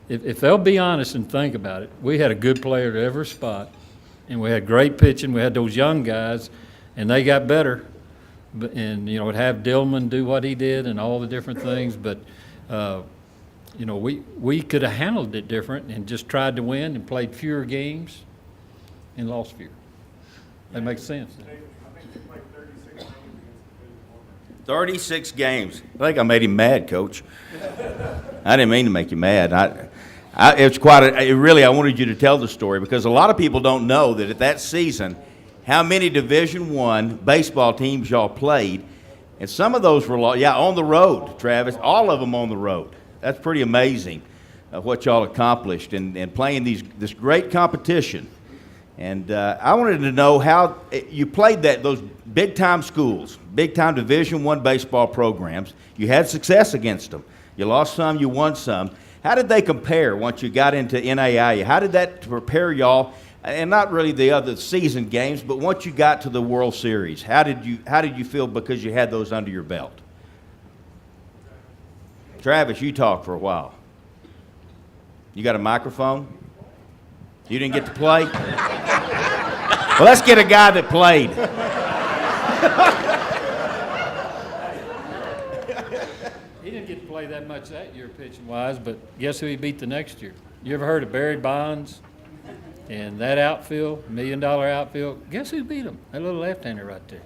if they'll be honest and think about it, we had a good player at every spot, and we had great pitching. We had those young guys, and they got better. And, would have Dillman do what he did and all the different things. But, we could have handled it different and just tried to win and played fewer games and lost fewer. That makes sense. 36 games. I think I made him mad, Coach. I didn't mean to make you mad. It's really, I wanted you to tell the story because a lot of people don't know that at that season, how many Division I baseball teams y'all played, and some of those were, on the road, Travis, all of them on the road. That's pretty amazing what y'all accomplished and playing this great competition. And I wanted to know how you played those big-time schools, big-time Division I baseball programs. You had success against them. You lost some, you won some. How did they compare once you got into NAIA? How did that prepare y'all, and not really the other season games, but once you got to the World Series, how did you feel because you had those under your belt? Travis, you talk for a while. You got a microphone? You didn't get to play? Well, let's get a guy that played. He didn't get to play that much that year pitching-wise, but guess who he beat the next year? You ever heard of Barry Bonds and that outfield, $1 million outfield? Guess who beat him? That little left-hander right there.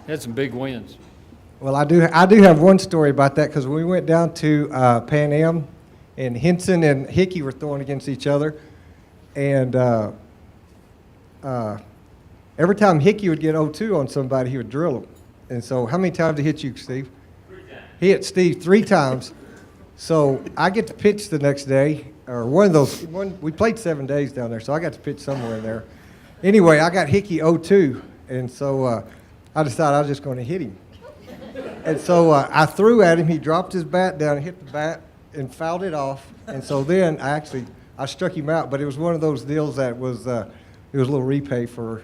Had some big wins. Well, I do have one story about that because we went down to Pan Am, and Henson and Hickey were throwing against each other, and every time Hickey would get 0-2 on somebody, he would drill him. And so, how many times did he hit you, Steve? 3 times. He hit Steve 3 times. So I get to pitch the next day, or we played 7 days down there, so I got to pitch somewhere in there. Anyway, I got Hickey 0-2, and so I decided I was just going to hit him. And so I threw at him. He dropped his bat down and hit the bat and fouled it off. And so then I struck him out. But it was one of those deals that was it was a little repay for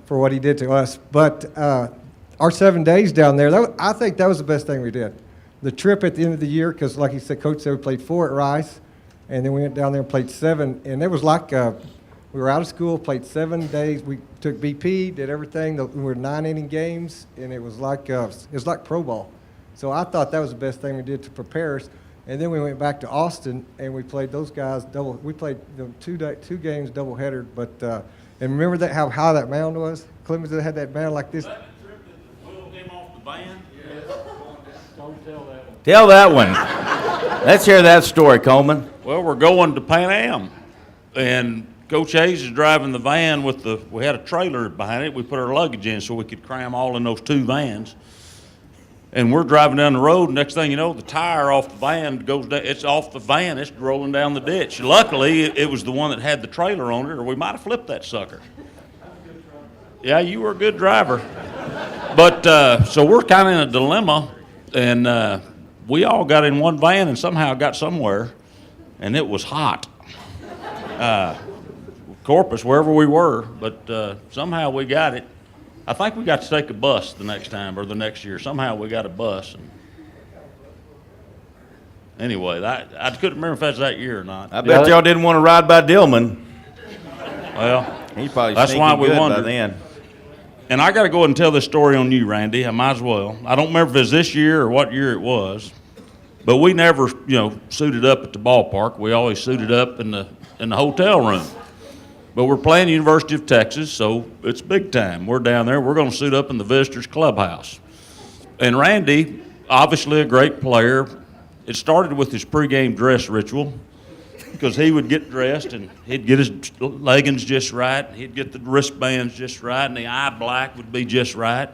what he did to us. But our 7 days down there, I think that was the best thing we did. The trip at the end of the year, because like he said, Coach said we played 4 at Rice, and then we went down there and played 7. And it was like we were out of school, played 7 days. We took BP, did everything. We were 9-inning games, and it was like pro ball. So I thought that was the best thing we did to prepare us. And then we went back to Austin, and we played those guys double. We played 2 games doubleheader. But and remember that how high that mound was? Clemens had that mound like this. That the trip that Will came off the band? Tell that one. Let's hear that story, Coleman. Well, we're going to Pan Am, and Coach Hayes is driving the van we had a trailer behind it. We put our luggage in so we could cram all in those 2 vans. And we're driving down the road, and next thing you know, the tire off the van goes down. It's off the van. It's rolling down the ditch. Luckily, it was the one that had the trailer on it, or we might have flipped that sucker. Yeah, you were a good driver. But so we're kind of in a dilemma, and we all got in one van and somehow got somewhere, and it was hot. Corpus, wherever we were, but somehow we got it. I think we got to take a bus the next time or the next year. Somehow we got a bus. And anyway, I couldn't remember if that's that year or not. I bet y'all didn't want to ride by Dillman. Well, He's probably that's why we good wondered. by then. And I got to go ahead and tell this story on you, Randy. I might as well. I don't remember if it was this year or what year it was, but we never, suited up at the ballpark. We always suited up in the hotel room. But we're playing University of Texas, so it's big time. We're down there. We're going to suit up in the visitors' clubhouse. And Randy, obviously a great player, it started with his pregame dress ritual, because he would get dressed and he'd get his leggings just right, he'd get the wristbands just right, and the eye black would be just right.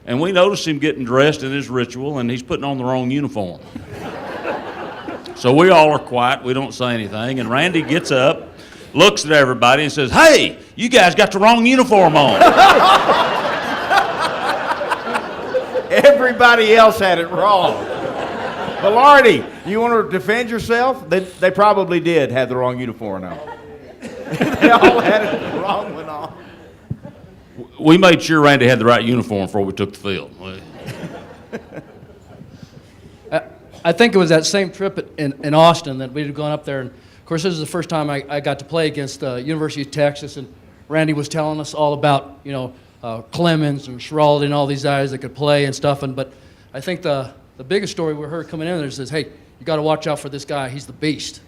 And we noticed him getting dressed in his ritual, and he's putting on the wrong uniform. So we all are quiet. We don't say anything. And Randy gets up, looks at everybody, and says, "Hey, you guys got the wrong uniform on." Everybody else had it wrong. Velarde, you want to defend yourself? They probably did have the wrong uniform on. They all had it the wrong one on. We made sure Randy had the right uniform before we took the field. I think it was that same trip in Austin that we'd gone up there. And of course, this is the first time I got to play against University of Texas. And Randy was telling us all about, Clemens and Schiraldi and all these guys that could play and stuff. But I think the biggest story we heard coming in there says, "Hey, you got to watch out for this guy. He's the beast."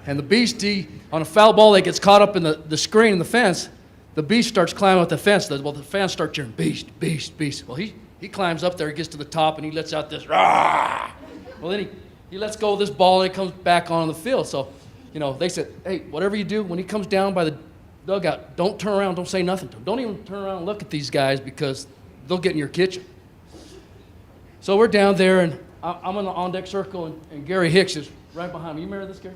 And the beast, on a foul ball that gets caught up in the screen in the fence, the beast starts climbing up the fence. Well, the fans start cheering, "Beast, beast, beast." Well, he climbs up there, he gets to the top, and he lets out this, "Rah!" Well, then he lets go of this ball, and it comes back on the field. So, they said, "Hey, whatever you do, when he comes down by the dugout, don't turn around, don't say nothing to him. Don't even turn around and look at these guys because they'll get in your kitchen." So we're down there, and I'm in the on-deck circle, and Gary Hicks is right behind me. You remember this, Gary?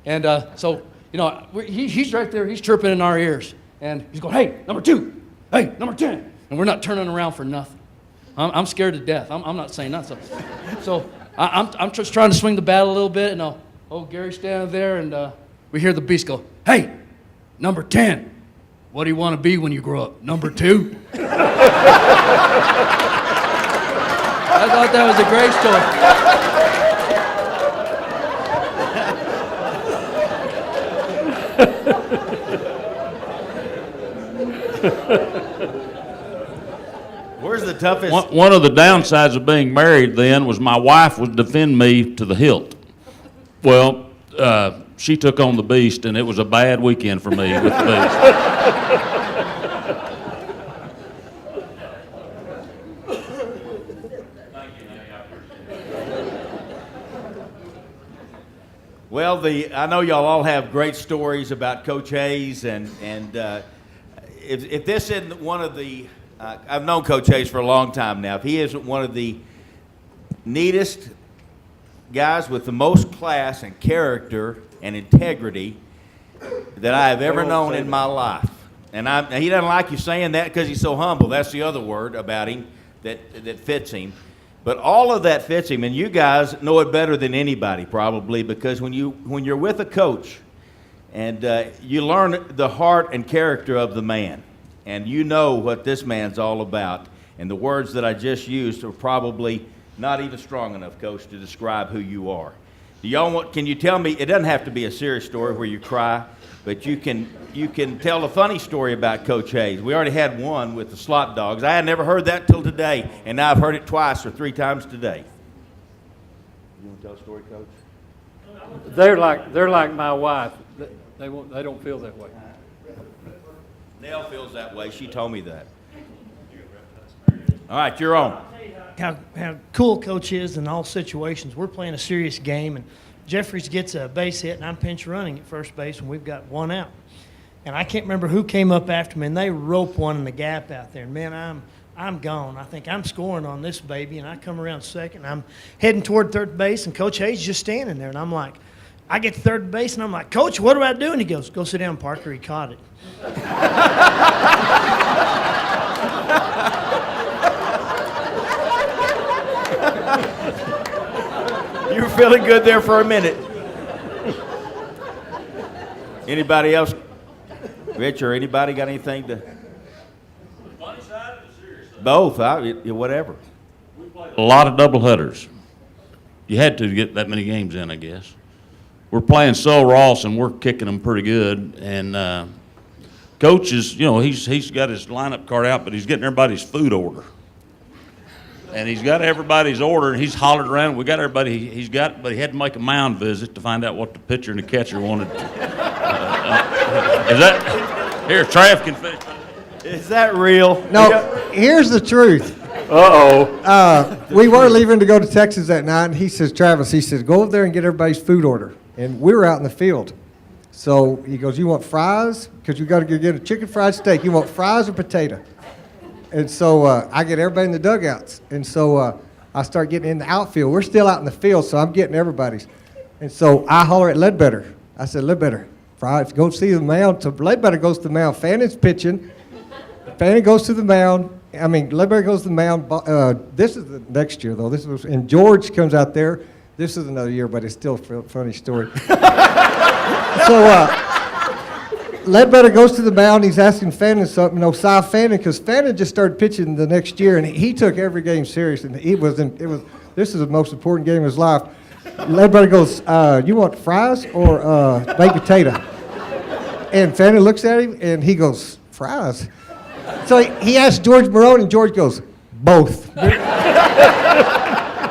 And so, he's right there. He's chirping in our ears. And he's going, "Hey, number 2. Hey, number 10. And we're not turning around for nothing. I'm scared to death. I'm not saying nothing. So I'm just trying to swing the bat a little bit. And Gary's standing there, and we hear the beast go, "Hey, number 10. What do you want to be when you grow up? Number 2? I thought that was a great story. Where's the toughest? One of the downsides of being married then was my wife would defend me to the hilt. Well, she took on the beast, and it was a bad weekend for me with the beast. Well, I know y'all all have great stories about Coach Hayes, and if this isn't one of the, I've known Coach Hayes for a long time now. If he isn't one of the neatest guys with the most class and character and integrity that I have ever known in my life, and he doesn't like you saying that because he's so humble. That's the other word about him that fits him. But all of that fits him, and you guys know it better than anybody probably, because when you're with a coach and you learn the heart and character of the man, and you know what this man's all about, and the words that I just used are probably not even strong enough, Coach, to describe who you are. Can you tell me, it doesn't have to be a serious story where you cry, but you can tell a funny story about Coach Hayes. We already had one with the slot dogs. I had never heard that till today, and now I've heard it twice or 3 times today. You want to tell a story, Coach? They're like my wife. They don't feel that way. Nell feels that way. She told me that. All right, you're on. how cool Coach is in all situations. We're playing a serious game, and Jeffries gets a base hit, and I'm pinch running at first base, and we've got one out. And I can't remember who came up after me, and they rope one in the gap out there. And, man, I'm gone. I think I'm scoring on this baby, and I come around second. I'm heading toward third base, and Coach Hayes just standing there. And I'm like, I get to third base, and I'm like, Coach, what do I do? And he goes, go sit down, Parker. He caught it. You were feeling good there for a minute. Anybody else? Rich or anybody got anything to? Funny side or the serious side? Both, whatever. A lot of doubleheaders. You had to get that many games in, I guess. We're playing Sul Ross, and we're kicking them pretty good. And Coach is, he's got his lineup card out, but he's getting everybody's food order. And he's got everybody's order, and he's hollered around. We got everybody he's got, but he had to make a mound visit to find out what the pitcher and the catcher wanted. Is that here? Trav can finish. Is that real? No, here's the truth. We were leaving to go to Texas that night, and he says, Travis, he says, go over there and get everybody's food order. And we were out in the field. So he goes, you want fries? Because you got to get a chicken fried steak. You want fries or potato? And so I get everybody in the dugouts. And so I start getting in the outfield. We're still out in the field, so I'm getting everybody's. And so I holler at Ledbetter. I said, Ledbetter, fries, go see the mound. So Ledbetter goes to the mound. Fannon's pitching. Fannon goes to the mound. Ledbetter goes to the mound. This is the next year, though. And George comes out there. This is another year, but it's still a funny story. So Ledbetter goes to the mound. He's asking Fannon something. Cy Fannon, because Fannon just started pitching the next year, and he took every game serious. And this is the most important game of his life. Ledbetter goes, you want fries or baked potato? And Fannon looks at him, and he goes, fries? So he asked George Marone, and George goes, both.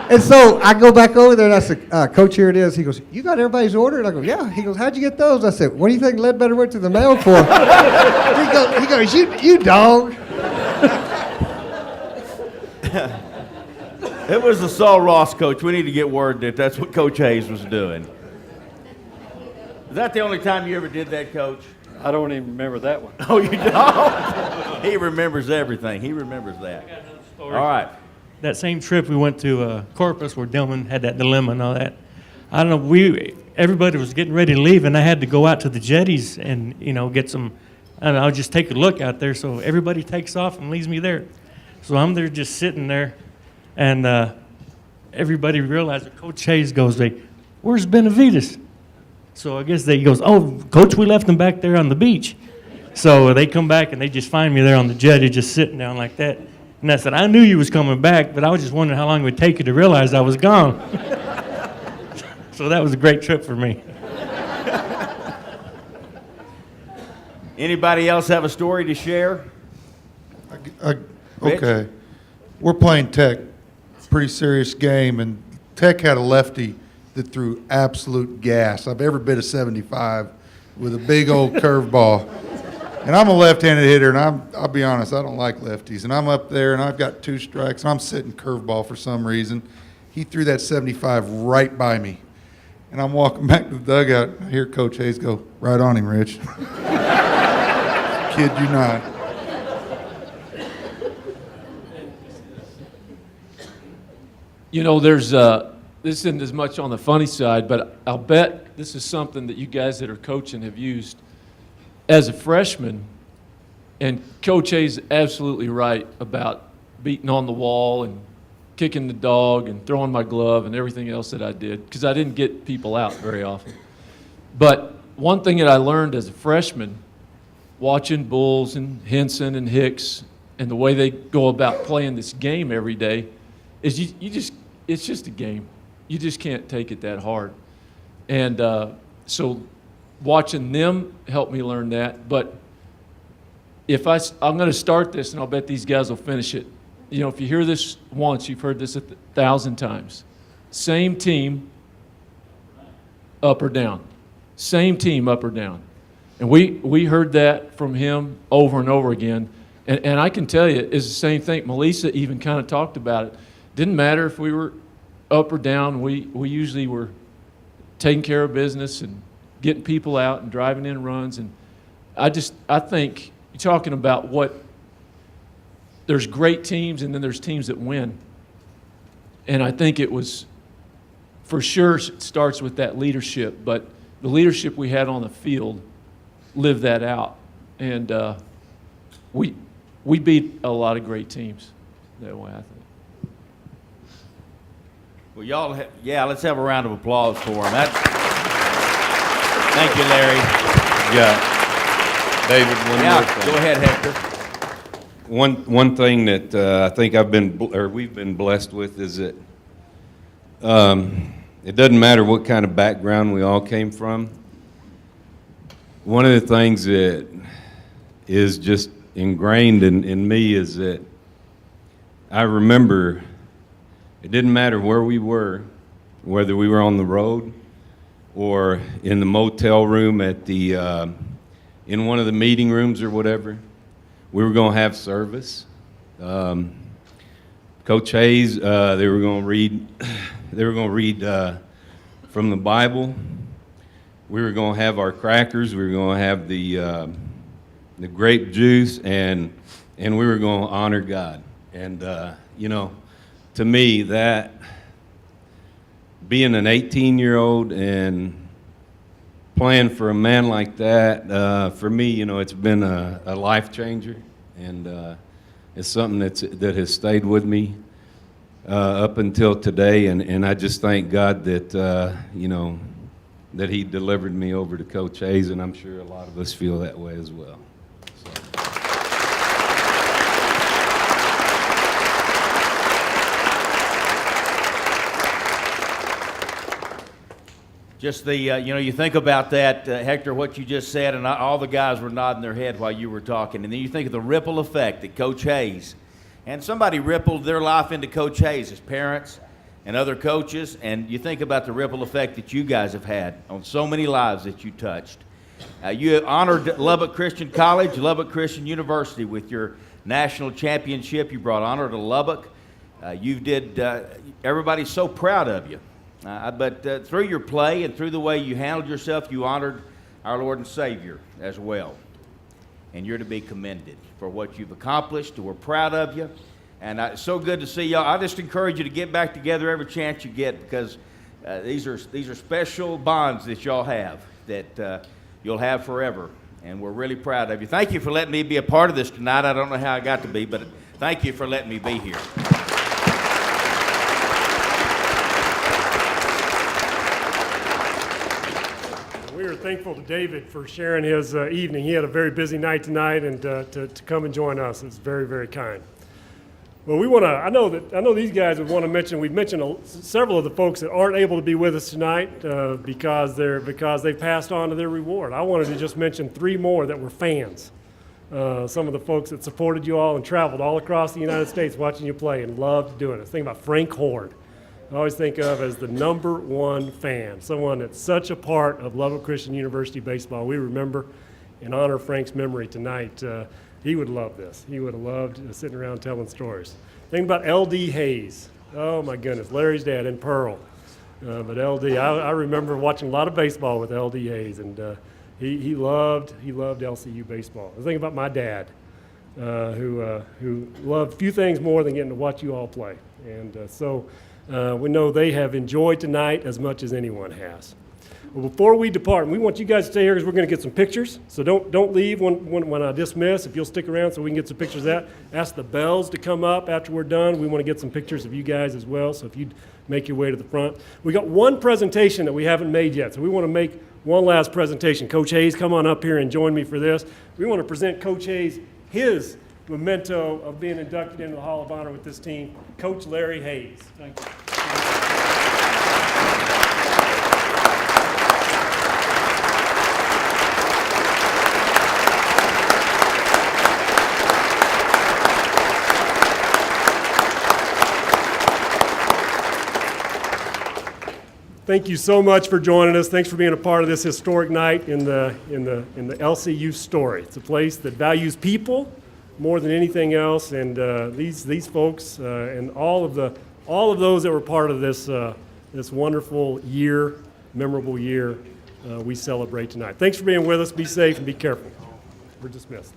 And so I go back over there, and I said, Coach, here it is. He goes, you got everybody's order? And I go, yeah. He goes, how'd you get those? I said, what do you think Ledbetter went to the mail for? he goes, you dog. It was the Sul Ross coach. We need to get word that that's what Coach Hayes was doing. Is that the only time you ever did that, Coach? I don't even remember that one. Oh, you don't? He remembers everything. He remembers that. All right. That same trip we went to Corpus where Dillman had that dilemma and all that. I don't know, everybody was getting ready to leave, and I had to go out to the jetties and, get some, I'll just take a look out there. So everybody takes off and leaves me there. So I'm there just sitting there, and everybody realized that Coach Hayes goes, where's Benavides? So I guess he goes, oh, Coach, we left him back there on the beach. So they come back, and they just find me there on the jetty just sitting down like that. And I said, I knew you was coming back, but I was just wondering how long it would take you to realize I was gone. So that was a great trip for me. Anybody else have a story to share? Okay. We're playing Tech, pretty serious game, and Tech had a lefty that threw absolute gas. I've ever bit a 75 with a big old curveball. And I'm a left-handed hitter, and I'll be honest, I don't like lefties. And I'm up there, and I've got 2 strikes, and I'm sitting curveball for some reason. He threw that 75 right by me. And I'm walking back to the dugout. I hear Coach Hayes go, right on him, Rich. Kid you not. There's this isn't as much on the funny side, but I'll bet this is something that you guys that are coaching have used. As a freshman, and Coach Hayes is absolutely right about beating on the wall and kicking the dog and throwing my glove and everything else that I did, because I didn't get people out very often. But one thing that I learned as a freshman, watching Bulls and Henson and Hicks and the way they go about playing this game every day, is it's just a game. You just can't take it that hard. And so watching them helped me learn that. But I'm going to start this, and I'll bet these guys will finish it. If you hear this once, you've heard this 1,000 times. Same team, up or down. Same team, up or down. And we heard that from him over and over again. And I can tell you, it's the same thing. Melissa even kind of talked about it. didn't matter if we were up or down. We usually were taking care of business and getting people out and driving in runs. And I think you're talking about there's great teams and then there's teams that win. And I think it was, for sure, it starts with that leadership, but the leadership we had on the field lived that out. And we beat a lot of great teams that way, I think. Well, let's have a round of applause for him. Thank you, Larry. Yeah. David, one more thing. Go ahead, Hector. One thing that I think we've been blessed with is that it doesn't matter what kind of background we all came from. One of the things that is just ingrained in me is that I remember it didn't matter where we were, whether we were on the road or in the motel room in one of the meeting rooms or whatever. We were going to have service. Coach Hayes, they were going to read from the Bible. We were going to have our crackers. We were going to have the grape juice, and we were going to honor God. And to me, that being an 18-year-old and playing for a man like that, for me, it's been a life changer, and it's something that has stayed with me up until today. And I just thank God that that He delivered me over to Coach Hayes, and I'm sure a lot of us feel that way as well. Just you think about that, Hector, what you just said, and all the guys were nodding their head while you were talking. And then you think of the ripple effect that Coach Hayes, and somebody rippled their life into Coach Hayes, his parents and other coaches. And you think about the ripple effect that you guys have had on so many lives that you touched. You honored Lubbock Christian College, Lubbock Christian University with your national championship. You brought honor to Lubbock. Everybody's so proud of you. But through your play and through the way you handled yourself, you honored our Lord and Savior as well. And you're to be commended for what you've accomplished. We're proud of you. And it's so good to see y'all. I just encourage you to get back together every chance you get, because these are special bonds that y'all have that you'll have forever. And we're really proud of you. Thank you for letting me be a part of this tonight. I don't know how I got to be, but thank you for letting me be here. We are thankful to David for sharing his evening. He had a very busy night tonight, and to come and join us is very, very kind. Well, I know these guys would want to mention. We've mentioned several of the folks that aren't able to be with us tonight because they've passed on to their reward. I wanted to just mention three more that were fans. Some of the folks that supported you all and traveled all across the United States watching you play and loved doing it. Think about Frank Horde. I always think of as the #1 fan, someone that's such a part of Lubbock Christian University baseball. We remember and honor Frank's memory tonight. He would love this. He would have loved sitting around telling stories. Think about L.D. Hayes. Oh my goodness, Larry's dad in Pearl. But L.D., I remember watching a lot of baseball with L.D. Hayes, and he loved LCU baseball. I think about my dad, who loved few things more than getting to watch you all play. And so we know they have enjoyed tonight as much as anyone has. Well, before we depart, we want you guys to stay here because we're going to get some pictures. So don't leave when I dismiss. If you'll stick around so we can get some pictures of that. Ask the bells to come up after we're done. We want to get some pictures of you guys as well. So if you'd make your way to the front. We got one presentation that we haven't made yet. So we want to make one last presentation. Coach Hayes, come on up here and join me for this. We want to present Coach Hayes his memento of being inducted into the Hall of Honor with this team, Coach Larry Hayes. Thank you. Thank you so much for joining us. Thanks for being a part of this historic night in the LCU story. It's a place that values people more than anything else, and these folks and all of the all of those that were part of this, this wonderful year, memorable year, we celebrate tonight. Thanks for being with us. Be safe and be careful. We're dismissed.